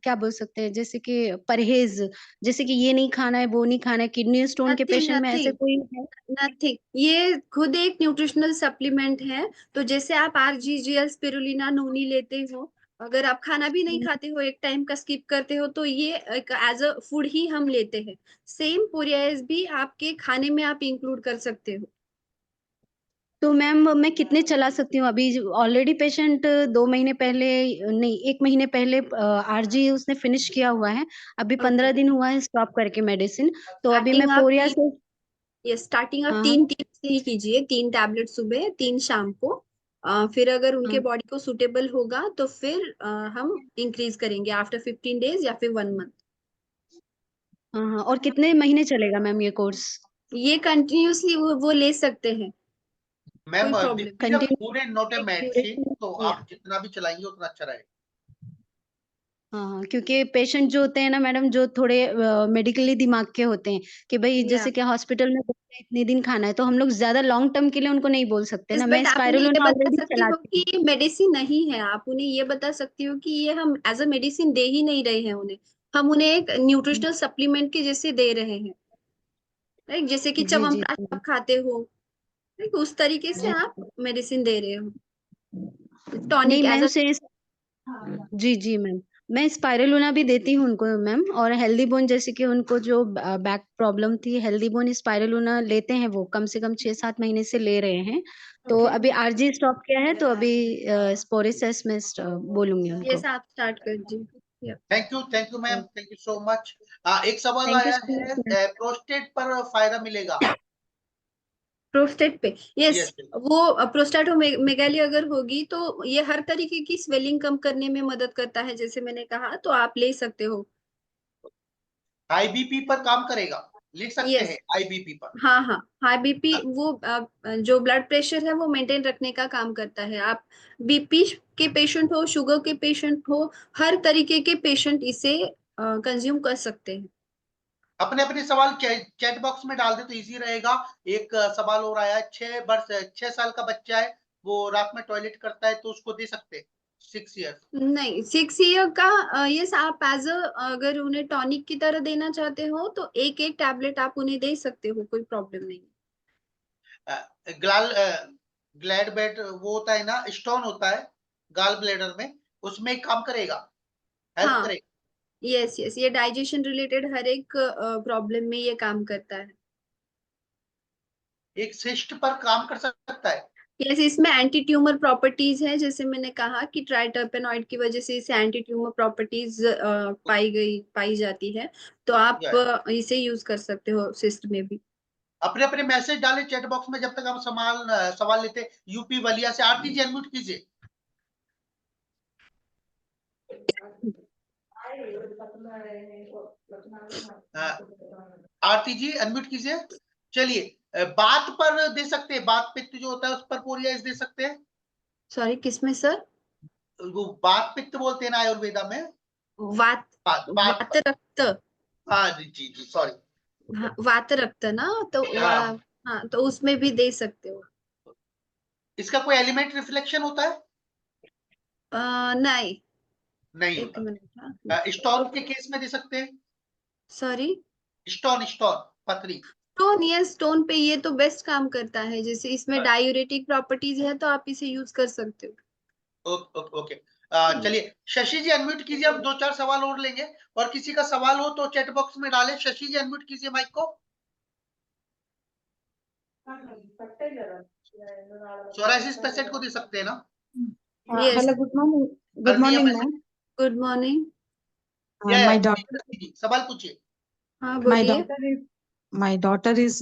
क्या बोल सकते हैं, जैसे कि परहेज, जैसे कि ये नहीं खाना है, वो नहीं खाना है, किडनी स्टोन के नथिंग पेशेंट में ऐसे नथिंग कोई है? नथिंग, ये खुद एक न्यूट्रिशनल सप्लीमेंट है। तो जैसे आप आरजीजीएल स्पिरुलिना नोनी लेते हो, अगर आप खाना भी नहीं खाते हो, एक टाइम का स्किप करते हो, तो ये एक एज अ फूड ही हम लेते हैं। सेम पोरियास भी आपके खाने में आप इंक्लूड कर सकते हो। तो मैम मैं कितने चला सकती हूँ? अभी ऑलरेडी पेशेंट 2 महीने पहले, नहीं 1 महीने पहले आरजी उसने फिनिश किया हुआ है। अभी 15 दिन हुआ है स्टॉप करके मेडिसिन। तो अभी मैं पोरिया से ये स्टार्टिंग आप हाँ, 3 से ही कीजिए, 3 टैबलेट सुबह, 3 शाम को। फिर अगर उनके हाँ, बॉडी को सुटेबल होगा तो फिर हम इंक्रीज करेंगे आफ्टर 15 डेज या फिर 1 मंथ। हाँ, हाँ। और कितने महीने चलेगा मैम ये कोर्स? ये कंटिन्यूअसली वो ले सकते हैं, मैम कोई प्रॉब्लम जब पूरे नॉट ए मेडिसिन, तो या आप जितना भी चलाएंगे उतना अच्छा रहेगा। हाँ, हाँ, क्योंकि पेशेंट जो होते हैं ना मैडम, जो थोड़े मेडिकली दिमाग के होते हैं कि भाई या जैसे कि हॉस्पिटल में बोलते हैं इतने दिन खाना है, तो हम लोग ज्यादा लॉन्ग टर्म के लिए उनको नहीं बोल सकते ना। मैं बट आप उन्हें ये स्पाइरुलिना बता ऑलरेडी सकती हो चलाती कि हूँ। ये मेडिसिन नहीं है। आप उन्हें ये बता सकती हो कि ये हम एज अ मेडिसिन दे ही नहीं रहे हैं उन्हें, हम उन्हें एक न्यूट्रिशनल सप्लीमेंट के जैसे दे रहे हैं, राइट? जैसे कि जी, जी, च्यवनप्राश आप खाते हो, राइट? उस तरीके से जी। आप मेडिसिन दे रहे हो, नहीं टॉनिक मैं एज अ। उसे जी, जी मैम। मैं स्पाइरुलिना भी देती हूँ उनको मैम, और हेल्दी बोन जैसे कि उनको जो बैक प्रॉब्लम थी, हेल्दी बोन स्पाइरुलिना लेते हैं वो कम से कम 6-7 महीने से ले रहे हैं। तो ओके, अभी आरजी स्टॉप किया है, तो अभी स्पोरेसिस में बोलूंगी ये उनको। आप स्टार्ट कर दीजिए। Thank you ma'am, thank you so much. एक सवाल थैंक यू आया सो है, मच मैम। प्रोस्टेट पर फायदा मिलेगा? प्रोस्टेट पे, यस। यस। वो प्रोस्टेटोमेगाली अगर होगी तो ये हर तरीके की स्वेलिंग कम करने में मदद करता है, जैसे मैंने कहा, तो आप ले सकते हो। आईबीपी पर काम करेगा, लिख सकते यस, हैं आईबीपी पर। हाँ हाँ, हाई बीपी वो जो ब्लड प्रेशर है वो मेंटेन रखने का काम करता है। आप बीपी के पेशेंट हो, शुगर के पेशेंट हो, हर तरीके के पेशेंट इसे कंज्यूम कर सकते हैं। अपने अपने सवाल चैट बॉक्स में डाल दे तो इजी रहेगा। एक सवाल और आया है, 6 साल का बच्चा है, वो रात में टॉयलेट करता है, तो उसको दे सकते हैं 6 ईयर्स? नहीं, 6 ईयर का यस, आप एज अगर उन्हें टॉनिक की तरह देना चाहते हो तो एक एक टैबलेट आप उन्हें दे सकते हो, कोई प्रॉब्लम नहीं। ग्लाल ग्लैड बेड वो होता है ना, स्टोन होता है गाल ब्लैडर में, उसमें काम करेगा, हेल्प हाँ, करेगा? यस यस, ये डाइजेशन रिलेटेड हर एक प्रॉब्लम में ये काम करता है। एक सिस्ट पर काम कर सकता है? यस, इसमें एंटी ट्यूमर प्रॉपर्टीज है, जैसे मैंने कहा कि ट्राइटरपेनॉइड की वजह से इसे एंटी ट्यूमर प्रॉपर्टीज पाई जाती है, तो आप या इसे यूज कर सकते हो सिस्ट में भी। अपने अपने मैसेज डाले चैट बॉक्स में, जब तक हम सवाल लेते। यूपी बलिया से आरती जी अनम्यूट कीजिए। आरती जी अनम्यूट कीजिए। चलिए, बात पर दे सकते हैं, बात पित्त जो होता है उस पर पोरियास दे सकते हैं। सॉरी, किसमें सर? वो बात पित्त बोलते हैं ना आयुर्वेदा में। वात बात बात वात पर। रक्त, हाँ जी जी जी, सॉरी। हाँ, वात रक्त ना, तो हाँ, हाँ, तो उसमें भी दे सकते हो। इसका कोई एलिमेंट रिफ्लेक्शन होता है? नहीं, नहीं एक मिनट, हाँ, होता। स्टोन के केस में दे सकते हैं। सॉरी। स्टोन स्टोन पथरी। स्टोन, ये स्टोन पे ये तो बेस्ट काम करता है, जैसे इसमें डायूरेटिक प्रॉपर्टीज है तो आप इसे यूज कर सकते हो। ओके। चलिए, शशि जी अनम्यूट कीजिए, अब 2-4 सवाल और लेंगे। और किसी का सवाल हो तो चैट बॉक्स में डालें। शशि जी अनम्यूट कीजिए माइक को। सोराइसिस पेशेंट को दे सकते हैं ना? Yes, hello, good morning. Good Haldia morning patient. Ma'am. Good morning. My daughter सवाल पूछिए। हाँ, my बोलिए। daughter is my daughter is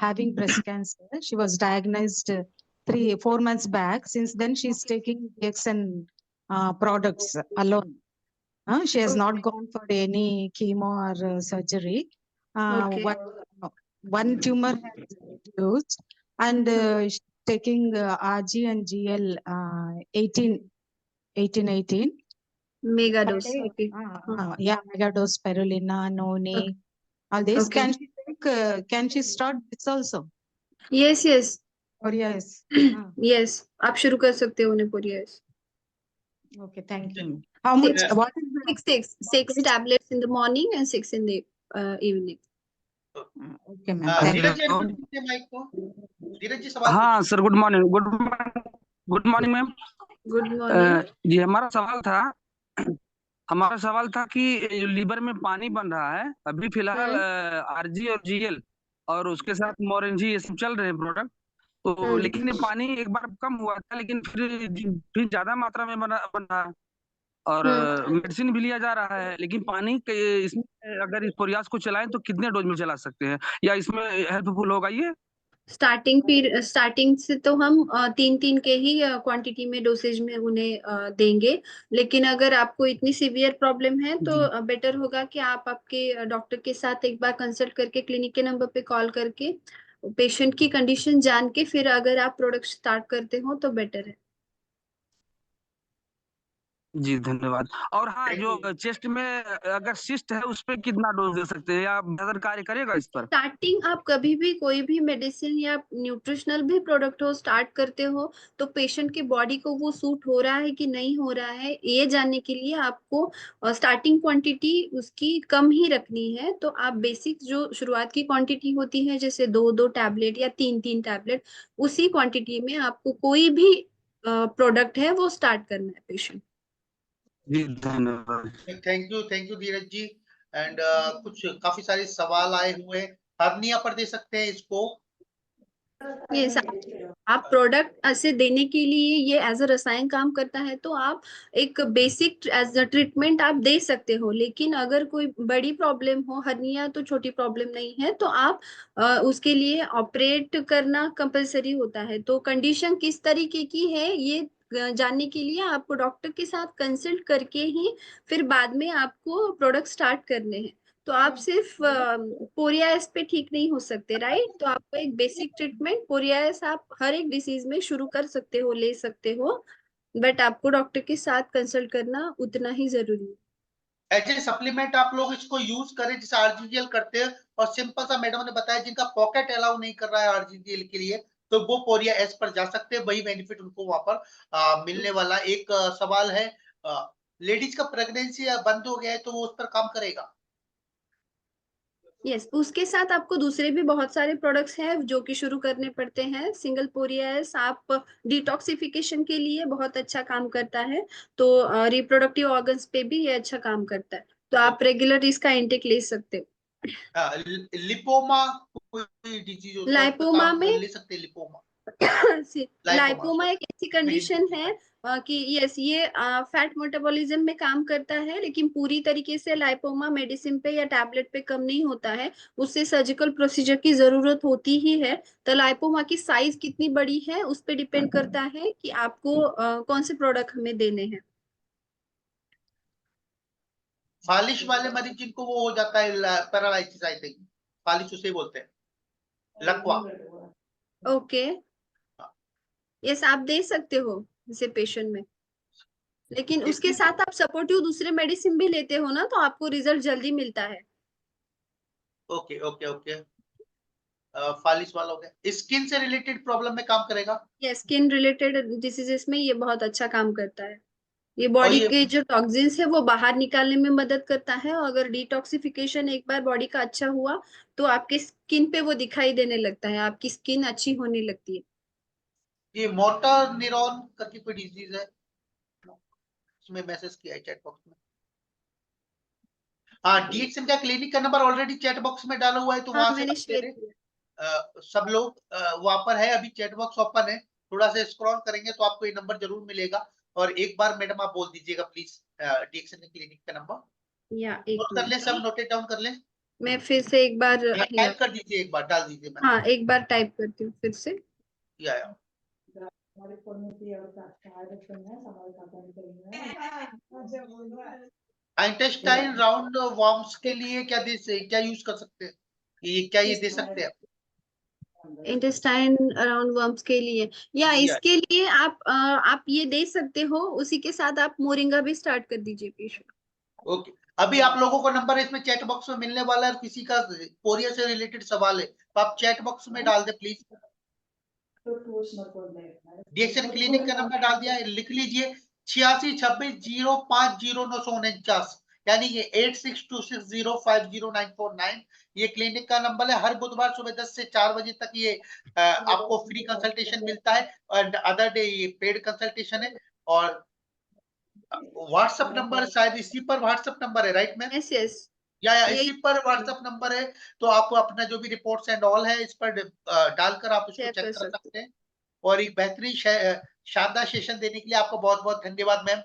having breast cancer. She was diagnosed 3-4 months back. Since then she's taking DXN products alone. She has not gone for any chemo or surgery. Okay. One tumor has reduced, and she's taking RG and GL 18. Mega Per dose, day. Okay. Yeah, megadose, spirulina, noni, all this. Okay. Can she start this also? Yes yes Or yes. Yes, आप शुरू कर सकते हो उन्हें पूरी। Yes, Okay, thank you. How much? What is the six tablets in the morning and 6 in the evening. Okay, ma'am. Thank you. Dheeraj ji unmute कीजिए mic को। धीरज जी सवाल हाँ sir, good morning. Good morning ma'am. Good morning. जी हमारा सवाल था कि liver में पानी बन रहा है अभी फिलहाल आरजी और जीएल और उसके साथ मोरेंजी ये सब चल रहे हैं प्रोडक्ट, तो लेकिन ये पानी एक बार कम हुआ था लेकिन फिर ज्यादा मात्रा में बन रहा है और मेडिसिन भी लिया जा रहा है, लेकिन पानी इसमें अगर इस प्रयास को चलाएं तो कितने डोज में चला सकते हैं या इसमें हेल्पफुल होगा ये? स्टार्टिंग से तो हम 3 के ही क्वांटिटी में डोसेज में उन्हें देंगे, लेकिन अगर आपको इतनी सीवियर प्रॉब्लम है तो बेटर होगा कि आप आपके डॉक्टर के साथ एक बार कंसल्ट करके क्लिनिक के नंबर पे कॉल करके पेशेंट की कंडीशन जान के फिर अगर आप प्रोडक्ट स्टार्ट करते हो तो बेटर है। जी धन्यवाद। और हाँ, जो चेस्ट में अगर सिस्ट है उस पे कितना डोज दे सकते हैं या बेहतर कार्य करेगा इस पर? स्टार्टिंग आप कभी भी कोई भी मेडिसिन या न्यूट्रिशनल भी प्रोडक्ट हो स्टार्ट करते हो तो पेशेंट के बॉडी को वो सूट हो रहा है कि नहीं हो रहा है ये जानने के लिए आपको स्टार्टिंग क्वांटिटी उसकी कम ही रखनी है। तो आप बेसिक जो शुरुआत की क्वांटिटी होती है जैसे 2 टैबलेट या 3 टैबलेट, उसी क्वांटिटी में आपको कोई भी प्रोडक्ट है वो स्टार्ट करना है पेशेंट। जी धन्यवाद। Thank you Dheeraj ji. And कुछ काफी सारे सवाल आए हुए हैं, हर्निया पर दे सकते हैं इसको? ये आप प्रोडक्ट ऐसे देने के लिए ये एज अ रसायन काम करता है तो आप एक बेसिक एज अ ट्रीटमेंट आप दे सकते हो, लेकिन अगर कोई बड़ी प्रॉब्लम हो, हर्निया तो छोटी प्रॉब्लम नहीं है, तो आप उसके लिए ऑपरेट करना कंपलसरी होता है। तो कंडीशन किस तरीके की है ये जानने के लिए आपको डॉक्टर के साथ कंसल्ट करके ही फिर बाद में आपको प्रोडक्ट स्टार्ट करने हैं। तो आप सिर्फ पोरियासिस पे ठीक नहीं हो सकते, राइट? तो आपको एक बेसिक ट्रीटमेंट पोरियासिस आप हर एक डिसीज में शुरू कर सकते हो, ले सकते हो, बट आपको डॉक्टर के साथ कंसल्ट करना उतना ही जरूरी है। एज ए सप्लीमेंट आप लोग इसको यूज करें जैसे आरजीजीएल करते हैं, और सिंपल सा मैडम ने बताया जिनका पॉकेट अलाउ नहीं कर रहा है आरजीजीएल के लिए तो वो पोरिया एस पर जा सकते हैं, वही बेनिफिट उनको वहां पर मिलने वाला। एक सवाल है, लेडीज का प्रेगनेंसी बंद हो गया है तो वो उस पर काम करेगा? यस, उसके साथ आपको दूसरे भी बहुत सारे प्रोडक्ट्स हैं जो कि शुरू करने पड़ते हैं। सिंगल पोरियासिस आप डिटॉक्सिफिकेशन के लिए बहुत अच्छा काम करता है, तो रिप्रोडक्टिव ऑर्गन्स पे भी ये अच्छा काम करता है, तो आप रेगुलर इसका इंटेक ले सकते हो। लिपोमा कोई डिजीज होता है, लाइपोमा में ले सकते हैं लिपोमा? लाइपोमा एक ऐसी कंडीशन है कि यस ये फैट मेटाबॉलिज्म में काम करता है, लेकिन पूरी तरीके से लाइपोमा मेडिसिन पे या टैबलेट पे कम नहीं होता है, उससे सर्जिकल प्रोसीजर की जरूरत होती ही है। तो लाइपोमा की साइज कितनी बड़ी है उस पर डिपेंड करता है कि आपको कौन से प्रोडक्ट हमें देने हैं। फालिश वाले मरीज जिनको वो हो जाता है पैरालाइसिस, आई थिंक फालिश उसे बोलते हैं, लकवा। ओके, यस आप दे सकते हो इसे पेशेंट में, लेकिन उसके साथ आप सपोर्टिव दूसरे मेडिसिन भी लेते हो ना तो आपको रिजल्ट जल्दी मिलता है। ओके ओके ओके, फालिश वाला हो गया। स्किन से रिलेटेड प्रॉब्लम में काम करेगा? ये स्किन रिलेटेड डिसीजेस में ये बहुत अच्छा काम करता है। ये बॉडी के जो टॉक्सिन्स है वो बाहर निकालने में मदद करता है, और अगर डिटॉक्सिफिकेशन एक बार बॉडी का अच्छा हुआ तो आपके स्किन पे वो दिखाई देने लगता है, आपकी स्किन अच्छी होने लगती है। ये मोटर न्यूरॉन करके कोई डिजीज है, उसमें मैसेज किया है चैट बॉक्स में। हाँ, डीएक्सएन का क्लिनिक का नंबर ऑलरेडी चैट बॉक्स में डाला हुआ है, तो वहां से मैंने शेयर किया। सब लोग वहां पर है, अभी चैट बॉक्स ओपन है, थोड़ा सा स्क्रॉल करेंगे तो आपको ये नंबर जरूर मिलेगा। और एक बार मैडम आप बोल दीजिएगा प्लीज डीएक्सएन क्लिनिक का नंबर। या एक नोट कर ले, सब नोटेड डाउन कर ले। मैं फिर से एक बार टाइप कर दीजिए, एक बार डाल दीजिए। मैं हाँ एक बार टाइप करती हूँ फिर से। या इंटेस्टाइन राउंड वॉर्म्स के लिए क्या यूज कर सकते हैं, ये दे सकते हैं? इंटेस्टाइन अराउंड वर्म्स के लिए या इसके लिए आप ये दे सकते हो, उसी के साथ आप मोरिंगा भी स्टार्ट कर दीजिए पेशेंट। ओके, अभी आप लोगों को नंबर इसमें चैट बॉक्स में मिलने वाला है, किसी का पोरिया से रिलेटेड सवाल है तो आप चैट बॉक्स में डाल दे प्लीज। डीएक्सएन क्लिनिक का नंबर डाल दिया है, लिख लीजिए 8626050949, यानी ये 8626050949। ये क्लिनिक का नंबर है। हर बुधवार सुबह 10 से 4 बजे तक ये आपको फ्री कंसल्टेशन मिलता है, और अदर डे ये पेड कंसल्टेशन है। और व्हाट्सएप नंबर शायद इसी पर व्हाट्सएप नंबर है, राइट मैम? यस यस या यही इसी पर व्हाट्सएप नंबर है, तो आप अपना जो भी रिपोर्ट्स एंड ऑल है इस पर डालकर आप उसको शेयर चेक कर कर सकते सकते हैं। और एक बेहतरीन शानदार सेशन देने के लिए आपको बहुत-बहुत धन्यवाद ma'am.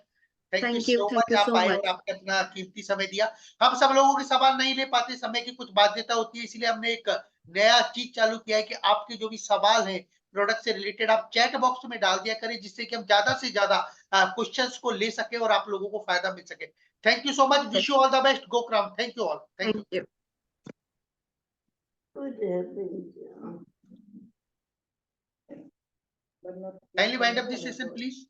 Thank you so thank much, you आप सो आए और मच। आपने अपना कीमती समय दिया। हम सब लोगों के सवाल नहीं ले पाते, समय की कुछ बाध्यता होती है, इसलिए हमने एक नया चीज चालू किया है कि आपके जो भी सवाल हैं प्रोडक्ट से रिलेटेड आप चैट बॉक्स में डाल दिया करें, जिससे कि हम ज्यादा से ज्यादा क्वेश्चंस को ले सके और आप लोगों को फायदा मिल सके। Thank you so much, wish you all the best, go crown, thank you all, thank you. Thank you. Kindly wind up this session, please.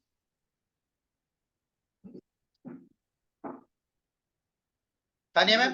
Tanya ma'am.